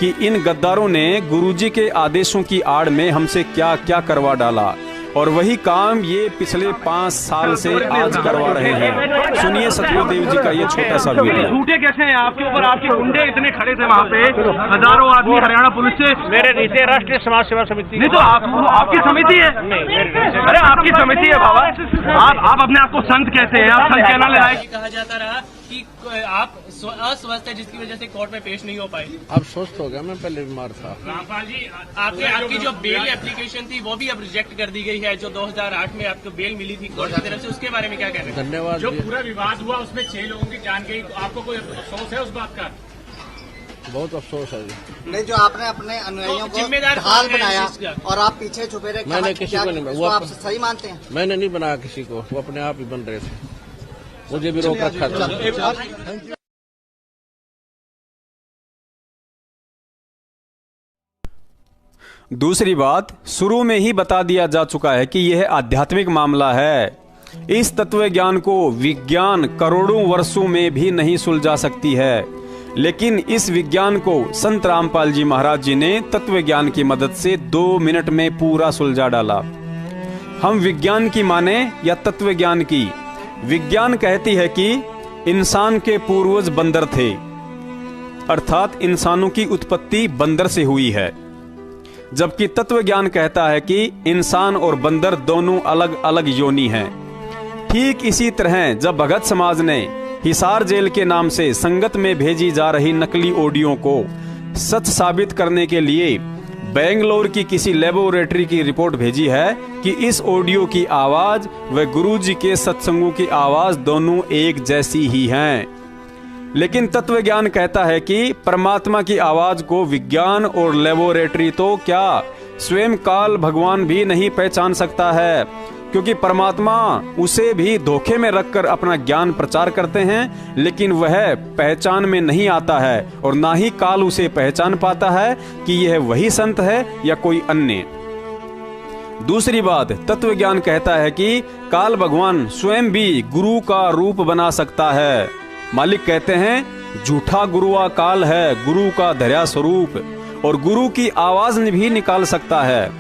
G: कि इन गद्दारों ने गुरुजी के आदेशों की आड़ में हमसे क्या क्या करवा डाला। और वही काम ये पिछले 5 साल से आज करवा रहे हैं। सुनिए सतगुरुदेव जी का ये छोटा सा वीडियो।
M: झूठे कैसे हैं आपके ऊपर? आपके गुंडे इतने खड़े थे वहाँ पे, हजारों आदमी हरियाणा पुलिस से। मेरे नीचे राष्ट्रीय समाज सेवा समिति नहीं तो आपकी समिति है। अरे आपकी समिति है बाबा। आप अपने आप को संत कहते हैं, आप संत कहना ले आए।
N: कहा जाता रहा कि आप अस्वस्थ है जिसकी वजह से कोर्ट में पेश नहीं हो पाए।
F: अब स्वस्थ हो गया, मैं पहले बीमार था।
N: रामपाल जी, आपकी जो बेल एप्लीकेशन थी वो भी अब रिजेक्ट कर दी गई है। जो 2008 में आपको बेल मिली थी कोर्ट की तरफ से, उसके बारे में क्या कह रहे हैं?
F: धन्यवाद।
N: जो पूरा विवाद हुआ उसमें 6 लोगों की जान गई, तो आपको कोई अफसोस है उस बात का?
F: बहुत अफसोस है जी।
O: नहीं, जो आपने अपने अनुयायियों को ढाल बनाया और आप पीछे छुपे रहे,
F: मैंने किसी को नहीं,
O: वो आप सही मानते हैं?
F: मैंने नहीं बनाया किसी को, वो अपने आप ही बन रहे थे, मुझे भी रोक रखा था।
G: दूसरी बात, शुरू में ही बता दिया जा चुका है कि यह आध्यात्मिक मामला है। इस तत्व ज्ञान को विज्ञान करोड़ों वर्षों में भी नहीं सुलझा सकती है, लेकिन इस विज्ञान को संत रामपाल जी महाराज जी ने तत्व ज्ञान की मदद से 2 मिनट में पूरा सुलझा डाला। हम विज्ञान की माने या तत्व ज्ञान की? विज्ञान कहती है कि इंसान के पूर्वज बंदर थे, अर्थात इंसानों की उत्पत्ति बंदर से हुई है, जबकि तत्व ज्ञान कहता है कि इंसान और बंदर दोनों अलग अलग योनि हैं। ठीक इसी तरह जब भगत समाज ने हिसार जेल के नाम से संगत में भेजी जा रही नकली ऑडियो को सच साबित करने के लिए बेंगलोर की किसी लेबोरेटरी की रिपोर्ट भेजी है कि इस ऑडियो की आवाज व गुरुजी के सत्संगों की आवाज दोनों एक जैसी ही हैं, लेकिन तत्व ज्ञान कहता है कि परमात्मा की आवाज को विज्ञान और लेबोरेटरी तो क्या स्वयं काल भगवान भी नहीं पहचान सकता है, क्योंकि परमात्मा उसे भी धोखे में रखकर अपना ज्ञान प्रचार करते हैं, लेकिन वह पहचान में नहीं आता है और ना ही काल उसे पहचान पाता है कि यह वही संत है या कोई अन्य। दूसरी बात, तत्व ज्ञान कहता है कि काल भगवान स्वयं भी गुरु का रूप बना सकता है। मालिक कहते हैं झूठा गुरुआ काल है गुरु का धर्या स्वरूप, और गुरु की आवाज भी निकाल सकता है।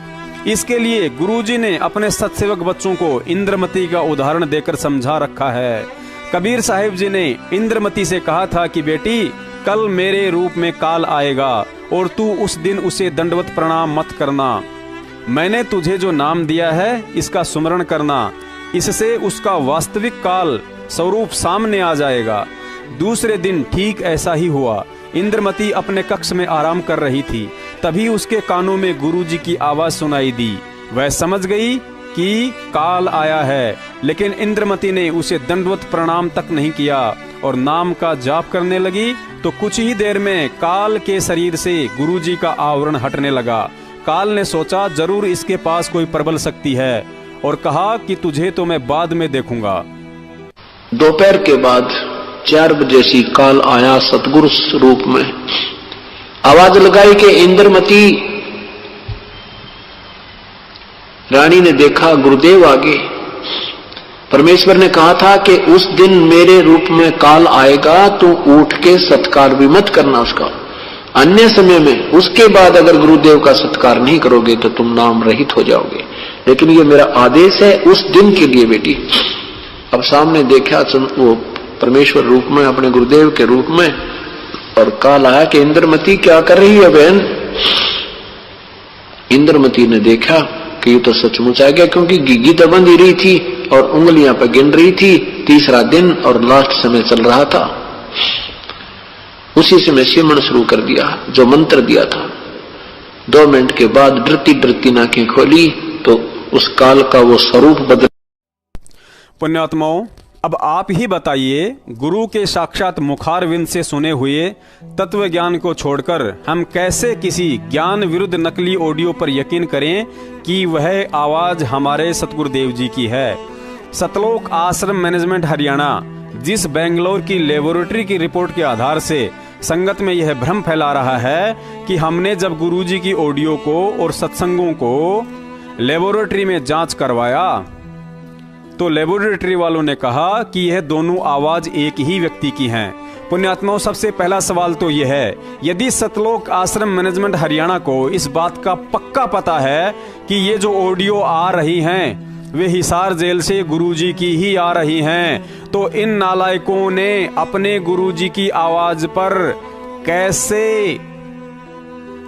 G: इसके लिए गुरुजी ने अपने सत्सेवक बच्चों को इंद्रमती का उदाहरण देकर समझा रखा है। कबीर साहिब जी ने इंद्रमती से कहा था कि बेटी, कल मेरे रूप में काल आएगा और तू उस दिन उसे दंडवत प्रणाम मत करना। मैंने तुझे जो नाम दिया है इसका सुमरण करना, इससे उसका वास्तविक काल स्वरूप सामने आ जाएगा। दूसरे दिन ठीक ऐसा ही हुआ। इंद्रमती अपने कक्ष में आराम कर रही थी, तभी उसके कानों में गुरुजी की आवाज सुनाई दी। वह समझ गई कि काल आया है, लेकिन इंद्रमती ने उसे दंडवत प्रणाम तक नहीं किया और नाम का जाप करने लगी। तो कुछ ही देर में काल के शरीर से गुरुजी का आवरण हटने लगा। काल ने सोचा जरूर इसके पास कोई प्रबल शक्ति है और कहा कि तुझे तो मैं बाद में देखूंगा।
P: दोपहर के बाद 4 बजे सी काल आया सतगुरु रूप में। आवाज लगाई कि इंद्रमती। रानी ने देखा गुरुदेव आगे। परमेश्वर ने कहा था कि उस दिन मेरे रूप में काल आएगा, तू उठ के सत्कार भी मत करना उसका, अन्य समय में। उसके बाद अगर गुरुदेव का सत्कार नहीं करोगे तो तुम नाम रहित हो जाओगे, लेकिन ये मेरा आदेश है उस दिन के लिए बेटी। अब सामने देखा वो परमेश्वर रूप में, अपने गुरुदेव के रूप में, और काल आया कि इंद्रमती क्या कर रही है बहन। इंद्रमती ने देखा कि ये तो सचमुच आ गया, क्योंकि गिग्गी तो बंध ही रही थी और उंगलियां पर गिन रही थी। तीसरा दिन और लास्ट समय चल रहा था। उसी समय सिमरन शुरू कर दिया जो मंत्र दिया था। 2 मिनट के बाद डरती डरती नाकें खोली तो उस काल का वो स्वरूप बदल।
G: पुण्यात्माओं, अब आप ही बताइए, गुरु के साक्षात मुखारविंद से सुने हुए तत्व ज्ञान को छोड़कर हम कैसे किसी ज्ञान विरुद्ध नकली ऑडियो पर यकीन करें कि वह आवाज हमारे सतगुरुदेव जी की है। सतलोक आश्रम मैनेजमेंट हरियाणा जिस बेंगलोर की लेबोरेटरी की रिपोर्ट के आधार से संगत में यह भ्रम फैला रहा है कि हमने जब गुरुजी की ऑडियो को और सत्संगों को लेबोरेटरी में जांच करवाया तो लेबोरेटरी वालों ने कहा कि यह दोनों आवाज एक ही व्यक्ति की हैं। पुण्यात्माओं, सबसे पहला सवाल तो यह है, यदि सतलोक आश्रम मैनेजमेंट हरियाणा को इस बात का पक्का पता है कि ये जो ऑडियो आ रही हैं वे हिसार जेल से गुरुजी की ही आ रही हैं, तो इन नालायकों ने अपने गुरुजी की आवाज पर कैसे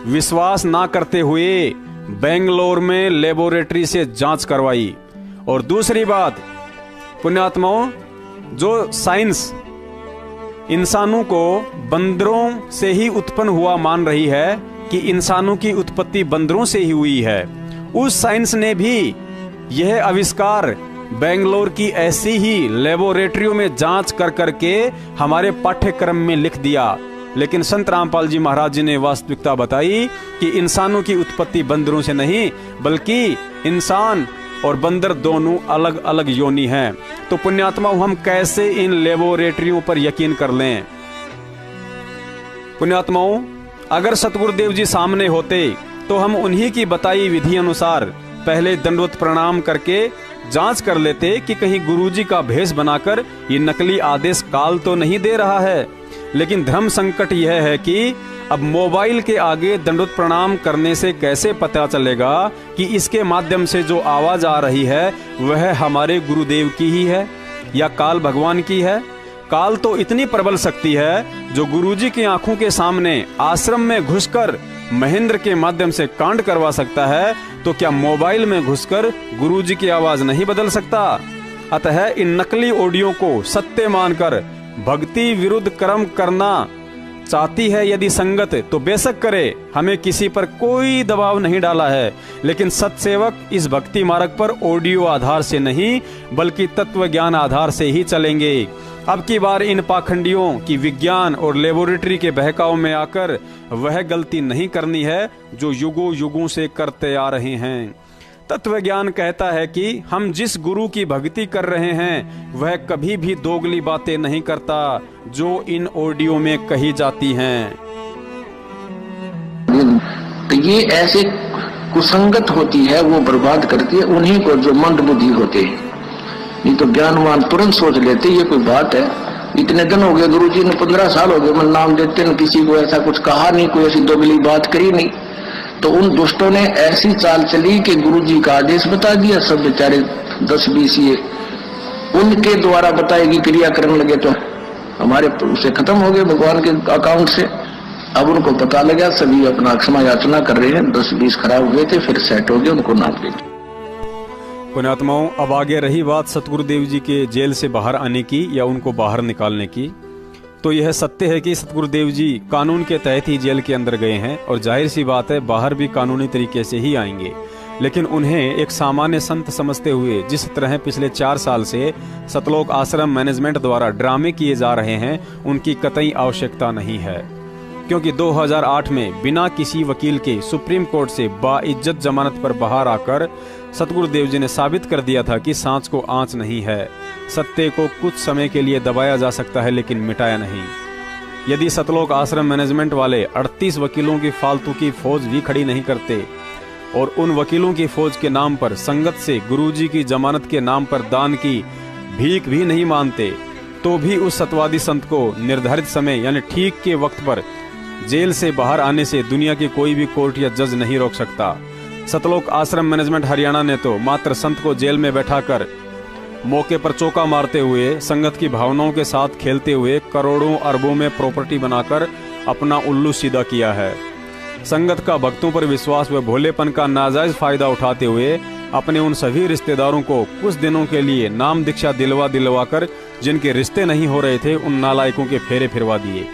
G: विश्वास ना करते हुए बेंगलोर में लेबोरेटरी से जांच करवाई। और दूसरी बात, पुण्यात्माओं, जो साइंस इंसानों को बंदरों से ही उत्पन्न हुआ मान रही है कि इंसानों की उत्पत्ति बंदरों से ही हुई है, उस साइंस ने भी यह आविष्कार बेंगलोर की ऐसी ही लेबोरेटरियों में जांच कर करके हमारे पाठ्यक्रम में लिख दिया। लेकिन संत रामपाल जी महाराज जी ने वास्तविकता बताई कि इंसानों की उत्पत्ति बंदरों से नहीं, बल्कि इंसान और बंदर दोनों अलग अलग योनि हैं। तो पुण्यात्मा, हम कैसे इन लेबोरेटरियों पर यकीन कर लें? पुण्यात्माओं, अगर सतगुरुदेव जी सामने होते तो हम उन्हीं की बताई विधि अनुसार पहले दंडवत प्रणाम करके जांच कर लेते कि कहीं गुरुजी का भेष बनाकर ये नकली आदेश काल तो नहीं दे रहा है। लेकिन धर्म संकट यह है कि अब मोबाइल के आगे दंडवत प्रणाम करने से कैसे पता चलेगा कि इसके माध्यम से जो आवाज आ रही है वह हमारे गुरुदेव की ही है या काल भगवान की है। काल तो इतनी प्रबल शक्ति है जो गुरुजी की आंखों के सामने आश्रम में घुसकर महेंद्र के माध्यम से कांड करवा सकता है, तो क्या मोबाइल में घुसकर गुरुजी की आवाज नहीं बदल सकता? अतः इन नकली ऑडियो को सत्य मानकर भक्ति विरुद्ध कर्म करना चाहती है यदि संगत तो बेशक करे, हमें किसी पर कोई दबाव नहीं डाला है। लेकिन सत्सेवक इस भक्ति मार्ग पर ऑडियो आधार से नहीं बल्कि तत्व ज्ञान आधार से ही चलेंगे। अब की बार इन पाखंडियों की विज्ञान और लेबोरेटरी के बहकाव में आकर वह गलती नहीं करनी है जो युगों युगों से करते आ रहे हैं। तत्व ज्ञान कहता है कि हम जिस गुरु की भक्ति कर रहे हैं वह कभी भी दोगली बातें नहीं करता जो इन ऑडियो में कही जाती हैं।
P: तो ये ऐसे कुसंगत होती है, वो बर्बाद करती है उन्हीं को जो मंद बुद्धि होते हैं। नहीं तो ज्ञानवान तुरंत सोच लेते ये कोई बात है। इतने दिन हो गए गुरुजी ने, 15 साल हो गए, मैं नाम देते न किसी को ऐसा कुछ कहा नहीं, कोई ऐसी दोगली बात करी नहीं। तो उन दुष्टों ने ऐसी चाल चली कि गुरुजी का आदेश बता दिया, सब बेचारे 10-20 ये उनके द्वारा बताई गई क्रिया करने लगे, तो हमारे उसे खत्म हो गए भगवान के अकाउंट से। अब उनको पता लगा, सभी अपना क्षमा याचना कर रहे हैं। 10-20 खराब हुए थे, फिर सेट हो गए, उनको नाम दे दिया।
G: पुण्यात्माओं, अब आगे रही बात सतगुरुदेव जी के जेल से बाहर आने की या उनको बाहर निकालने की, तो यह सत्य है कि सतगुरुदेव जी कानून के तहत ही जेल के अंदर गए हैं और जाहिर सी बात है बाहर भी कानूनी तरीके से ही आएंगे। लेकिन उन्हें एक सामान्य संत समझते हुए जिस तरह पिछले 4 साल से सतलोक आश्रम मैनेजमेंट द्वारा ड्रामे किए जा रहे हैं, उनकी कतई आवश्यकता नहीं है। क्योंकि 2008 में बिना किसी वकील के सुप्रीम कोर्ट से बाइज्जत जमानत पर बाहर आकर सतगुरुदेव जी ने साबित कर दिया था कि सांच को आंच नहीं है। सत्य को कुछ समय के लिए दबाया जा सकता है लेकिन मिटाया नहीं। यदि सतलोक आश्रम मैनेजमेंट वाले 38 वकीलों की फालतू की फौज भी खड़ी नहीं करते और उन वकीलों की फौज के नाम पर संगत से गुरुजी की जमानत के नाम पर दान की भीख भी नहीं मानते, तो भी उस सतवादी संत को निर्धारित समय यानी ठीक के वक्त पर जेल से बाहर आने से दुनिया की कोई भी कोर्ट या जज नहीं रोक सकता। सतलोक आश्रम मैनेजमेंट हरियाणा ने तो मात्र संत को जेल में बैठाकर मौके पर चौका मारते हुए, संगत की भावनाओं के साथ खेलते हुए करोड़ों अरबों में प्रॉपर्टी बनाकर अपना उल्लू सीधा किया है। संगत का भक्तों पर विश्वास व भोलेपन का नाजायज फायदा उठाते हुए अपने उन सभी रिश्तेदारों को कुछ दिनों के लिए नाम दीक्षा दिलवा कर जिनके रिश्ते नहीं हो रहे थे, उन नालायकों के फेरे फिरवा दिए।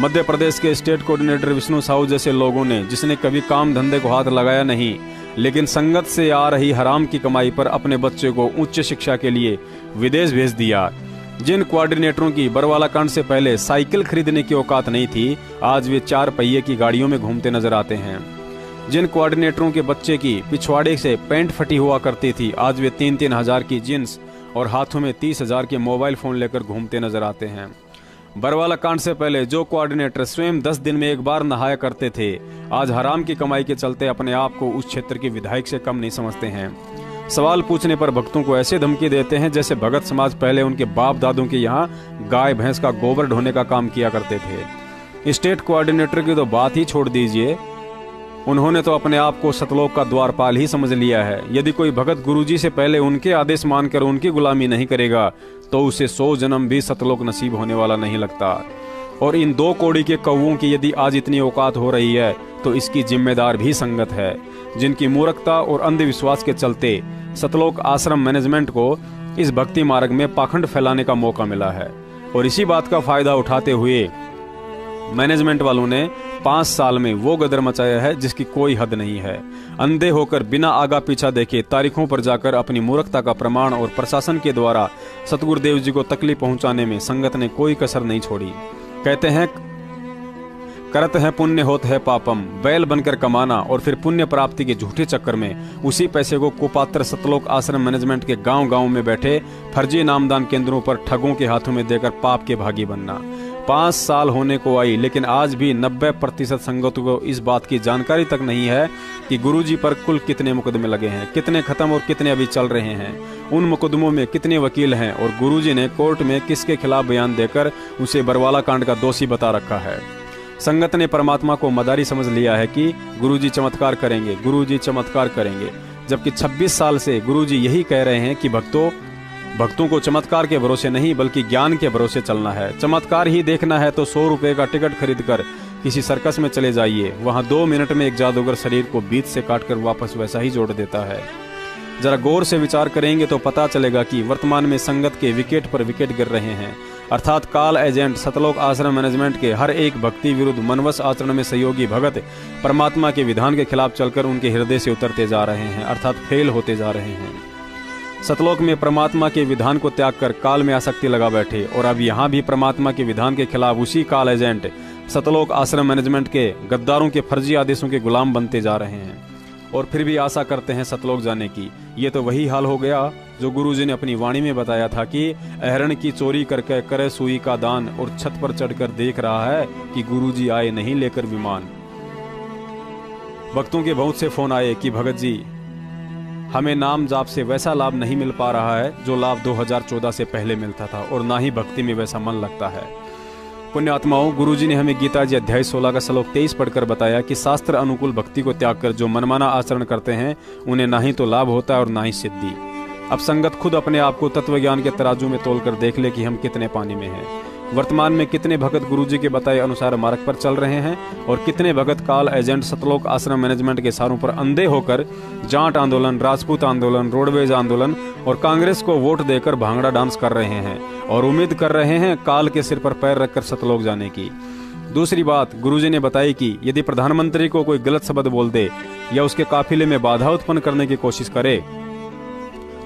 G: मध्य प्रदेश के स्टेट कोऑर्डिनेटर विष्णु साहू जैसे लोगों ने, जिसने कभी काम धंधे को हाथ लगाया नहीं, लेकिन संगत से आ रही हराम की कमाई पर अपने बच्चे को उच्च शिक्षा के लिए विदेश भेज दिया। जिन कोऑर्डिनेटरों की बरवाला कांड से पहले साइकिल खरीदने की औकात नहीं थी, आज वे 4 पहिए की गाड़ियों में घूमते नजर आते हैं। जिन कोऑर्डिनेटरों के बच्चे की पिछवाड़े से पैंट फटी हुआ करती थी, आज वे 3-3 हजार की जींस और हाथों में 30 हजार के मोबाइल फोन लेकर घूमते नजर आते हैं। बरवाला कांड से पहले जो कोऑर्डिनेटर स्वयं 10 दिन में एक बार नहाया करते थे, आज हराम की कमाई के चलते अपने आप को उस क्षेत्र के विधायक से कम नहीं समझते हैं। सवाल पूछने पर भक्तों को ऐसे धमकी देते हैं जैसे भगत समाज पहले उनके बाप दादों के यहाँ गाय भैंस का गोबर ढोने का काम किया करते थे। स्टेट कोऑर्डिनेटर की तो बात ही छोड़ दीजिए, उन्होंने तो अपने आप को सतलोक का द्वारपाल ही समझ लिया है। यदि कोई भगत गुरुजी से पहले उनके आदेश मानकर उनकी गुलामी नहीं करेगा तो उसे 100 जन्म भी सतलोक नसीब होने वाला नहीं लगता। और इन 2 कौड़ी के कौवों की यदि आज इतनी औकात हो रही है तो इसकी जिम्मेदार भी संगत है, जिनकी मूर्खता और अंधविश्वास के चलते सतलोक आश्रम मैनेजमेंट को इस भक्ति मार्ग में पाखंड फैलाने का मौका मिला है। और इसी बात का फायदा उठाते हुए मैनेजमेंट वालों ने 5 साल में वो गदर मचाया है जिसकी कोई हद नहीं है। अंधे होकर बिना आगा पीछा देखे तारीखों पर जाकर अपनी मूर्खता का प्रमाण और प्रशासन के द्वारा सतगुरुदेव जी को तकलीफ पहुंचाने में संगत ने कोई कसर नहीं छोड़ी। कहते हैं करत है पुण्य होत है पापम, बैल बनकर कमाना और फिर पुण्य प्राप्ति के झूठे चक्कर में उसी पैसे को कुपात्र सतलोक आश्रम मैनेजमेंट के गांव-गांव में बैठे फर्जी नामदान केंद्रों पर ठगों के हाथों में देकर पाप के भागी बनना। 5 साल होने को आई, लेकिन आज भी 90% संगतों को इस बात की जानकारी तक नहीं है कि गुरुजी पर कुल कितने मुकदमे लगे हैं, कितने खत्म और कितने अभी चल रहे हैं, उन मुकदमों में कितने वकील हैं और गुरुजी ने कोर्ट में किसके खिलाफ बयान देकर उसे बरवाला कांड का दोषी बता रखा है। संगत ने परमात्मा को मदारी समझ लिया है कि गुरुजी चमत्कार करेंगे, गुरुजी चमत्कार करेंगे, जबकि 26 साल से गुरुजी यही कह रहे हैं कि भक्तों को चमत्कार के भरोसे नहीं बल्कि ज्ञान के भरोसे चलना है। चमत्कार ही देखना है तो 100 रुपए का टिकट खरीद कर किसी सर्कस में चले जाइए, वहां 2 मिनट में एक जादूगर शरीर को बीच से काटकर वापस वैसा ही जोड़ देता है। जरा गौर से विचार करेंगे तो पता चलेगा कि वर्तमान में संगत के विकेट पर विकेट गिर रहे हैं, अर्थात काल एजेंट सतलोक आश्रम मैनेजमेंट के हर एक भक्ति विरुद्ध मनवश आचरण में सहयोगी भगत परमात्मा के विधान के खिलाफ चलकर उनके हृदय से उतरते जा रहे हैं, अर्थात फेल होते जा रहे हैं। सतलोक में परमात्मा के विधान को त्याग कर काल में आसक्ति लगा बैठे और अब यहाँ भी परमात्मा के विधान के खिलाफ उसी काल एजेंट सतलोक आश्रम मैनेजमेंट के गद्दारों के फर्जी आदेशों के गुलाम बनते जा रहे हैं और फिर भी आशा करते हैं सतलोक जाने की। ये तो वही हाल हो गया जो गुरुजी ने अपनी वाणी में बताया था कि अहरण की चोरी करके करे सुई का दान और छत पर चढ़कर देख रहा है कि गुरुजी आए नहीं लेकर विमान। भक्तों के बहुत से फोन आए कि भगत जी हमें नाम जाप से वैसा लाभ नहीं मिल पा रहा है जो लाभ 2014 से पहले मिलता था और ना ही भक्ति में वैसा मन लगता है। पुण्यात्माओं, गुरुजी ने हमें गीता जी अध्याय 16 का श्लोक 23 पढ़कर बताया कि शास्त्र अनुकूल भक्ति को त्याग कर जो मनमाना आचरण करते हैं उन्हें ना ही तो लाभ होता है और ना ही सिद्धि। अब संगत खुद अपने आप को तत्व ज्ञान के तराजू में तोलकर देख ले कि हम कितने पानी में हैं। वर्तमान में कितने भगत गुरुजी के बताए अनुसार मार्ग पर चल रहे हैं और कितने भगत काल एजेंट सतलोक आश्रम मैनेजमेंट के इशारों पर अंधे होकर जाट आंदोलन, राजपूत आंदोलन, रोडवेज आंदोलन और कांग्रेस को वोट देकर भांगड़ा डांस कर रहे हैं और उम्मीद कर रहे हैं काल के सिर पर पैर रखकर सतलोक जाने की। दूसरी बात गुरुजी ने बताई कि यदि प्रधानमंत्री को कोई गलत शब्द बोल दे या उसके काफिले में बाधा उत्पन्न करने की कोशिश करे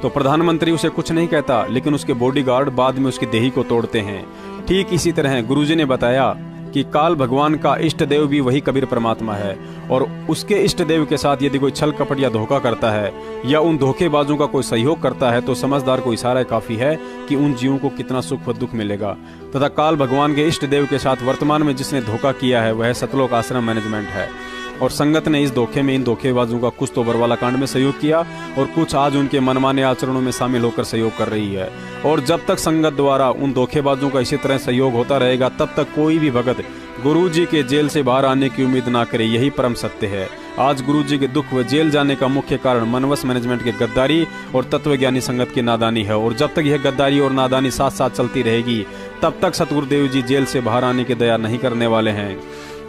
G: तो प्रधानमंत्री उसे कुछ नहीं कहता, लेकिन उसके बॉडीगार्ड बाद में उसकी देही को तोड़ते हैं। ठीक इसी तरह गुरुजी ने बताया कि काल भगवान का इष्ट देव भी वही कबीर परमात्मा है और उसके इष्ट देव के साथ यदि कोई छल कपट या धोखा करता है या उन धोखेबाजों का कोई सहयोग करता है तो समझदार को इशारा काफी है कि उन जीवों को कितना सुख व दुख मिलेगा। तथा काल भगवान के इष्ट देव के साथ वर्तमान में जिसने धोखा किया है वह सतलोक आश्रम मैनेजमेंट है और संगत ने इस धोखे में इन धोखेबाजों का कुछ तो बरवाला कांड में सहयोग किया और कुछ आज उनके मनमाने आचरणों में शामिल होकर सहयोग कर रही है। और जब तक संगत द्वारा उन धोखेबाजों का इसी तरह सहयोग होता रहेगा तब तक कोई भी भगत गुरुजी के जेल से बाहर आने की उम्मीद ना करे। यही परम सत्य है। आज गुरुजी के दुख व जेल जाने का मुख्य कारण मनवस मैनेजमेंट के गद्दारी और तत्वज्ञानी संगत की नादानी है और जब तक यह गद्दारी और नादानी साथ साथ चलती रहेगी तब तक सतगुरुदेव जी जेल से बाहर आने की दया नहीं करने वाले हैं।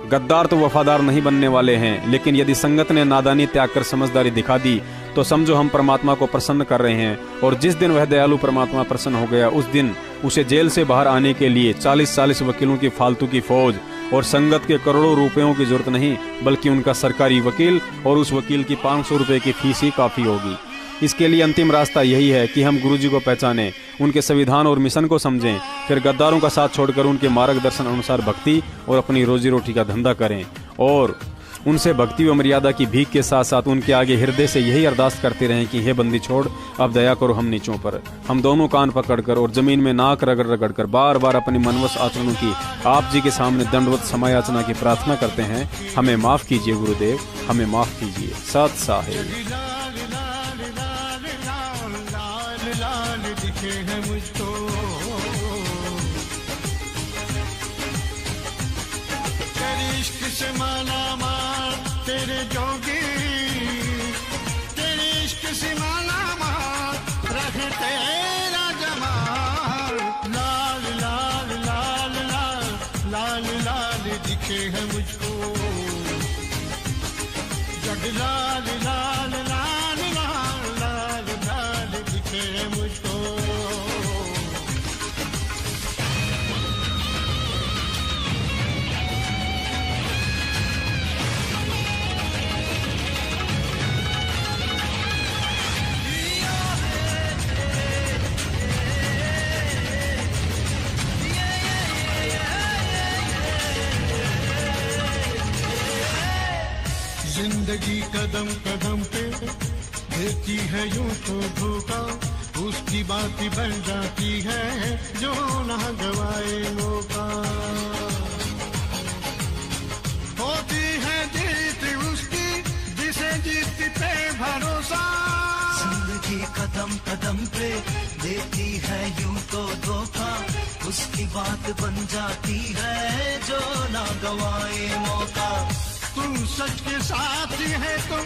G: गद्दार तो वफादार नहीं बनने वाले हैं, लेकिन यदि संगत ने नादानी त्याग कर समझदारी दिखा दी तो समझो हम परमात्मा को प्रसन्न कर रहे हैं और जिस दिन वह दयालु परमात्मा प्रसन्न हो गया उस दिन उसे जेल से बाहर आने के लिए 40-40 वकीलों की फालतू की फौज और संगत के करोड़ों रुपयों की जरूरत नहीं, बल्कि उनका सरकारी वकील और उस वकील की 500 रुपए की फीस ही काफी होगी। इसके लिए अंतिम रास्ता यही है कि हम गुरुजी को पहचानें, उनके संविधान और मिशन को समझें, फिर गद्दारों का साथ छोड़कर उनके मार्गदर्शन अनुसार भक्ति और अपनी रोजी रोटी का धंधा करें और उनसे भक्ति व मर्यादा की भीख के साथ साथ उनके आगे हृदय से यही अरदास करते रहें कि हे बंदी छोड़, अब दया करो हम नीचों पर। हम दोनों कान पकड़कर और जमीन में नाक रगड़ रगड़ कर बार बार अपनी मनवस आचरणों की आप जी के सामने दंडवत समायाचना की प्रार्थना करते हैं। हमें माफ कीजिए गुरुदेव, हमें माफ कीजिए। सत साहिब।
D: तेरे जोगी तेरे इश्क से माला मार रख तेरा जमाल। लाल लाल लाल लाल लाल लाल दिखे है मुझको जग लाल लाल लाल लाल लाल लाल दिखे है मुझको। जिंदगी कदम कदम पे देती है यूं तो धोखा, उसकी बात बन जाती है जो ना गवाए मौका। होती है जीत उसकी जिसे जीत पे भरोसा।
E: जिंदगी कदम कदम पे देती है यूं तो धोखा, उसकी बात बन जाती है जो ना गवाए मौका।
D: तुम सच के साथ है तो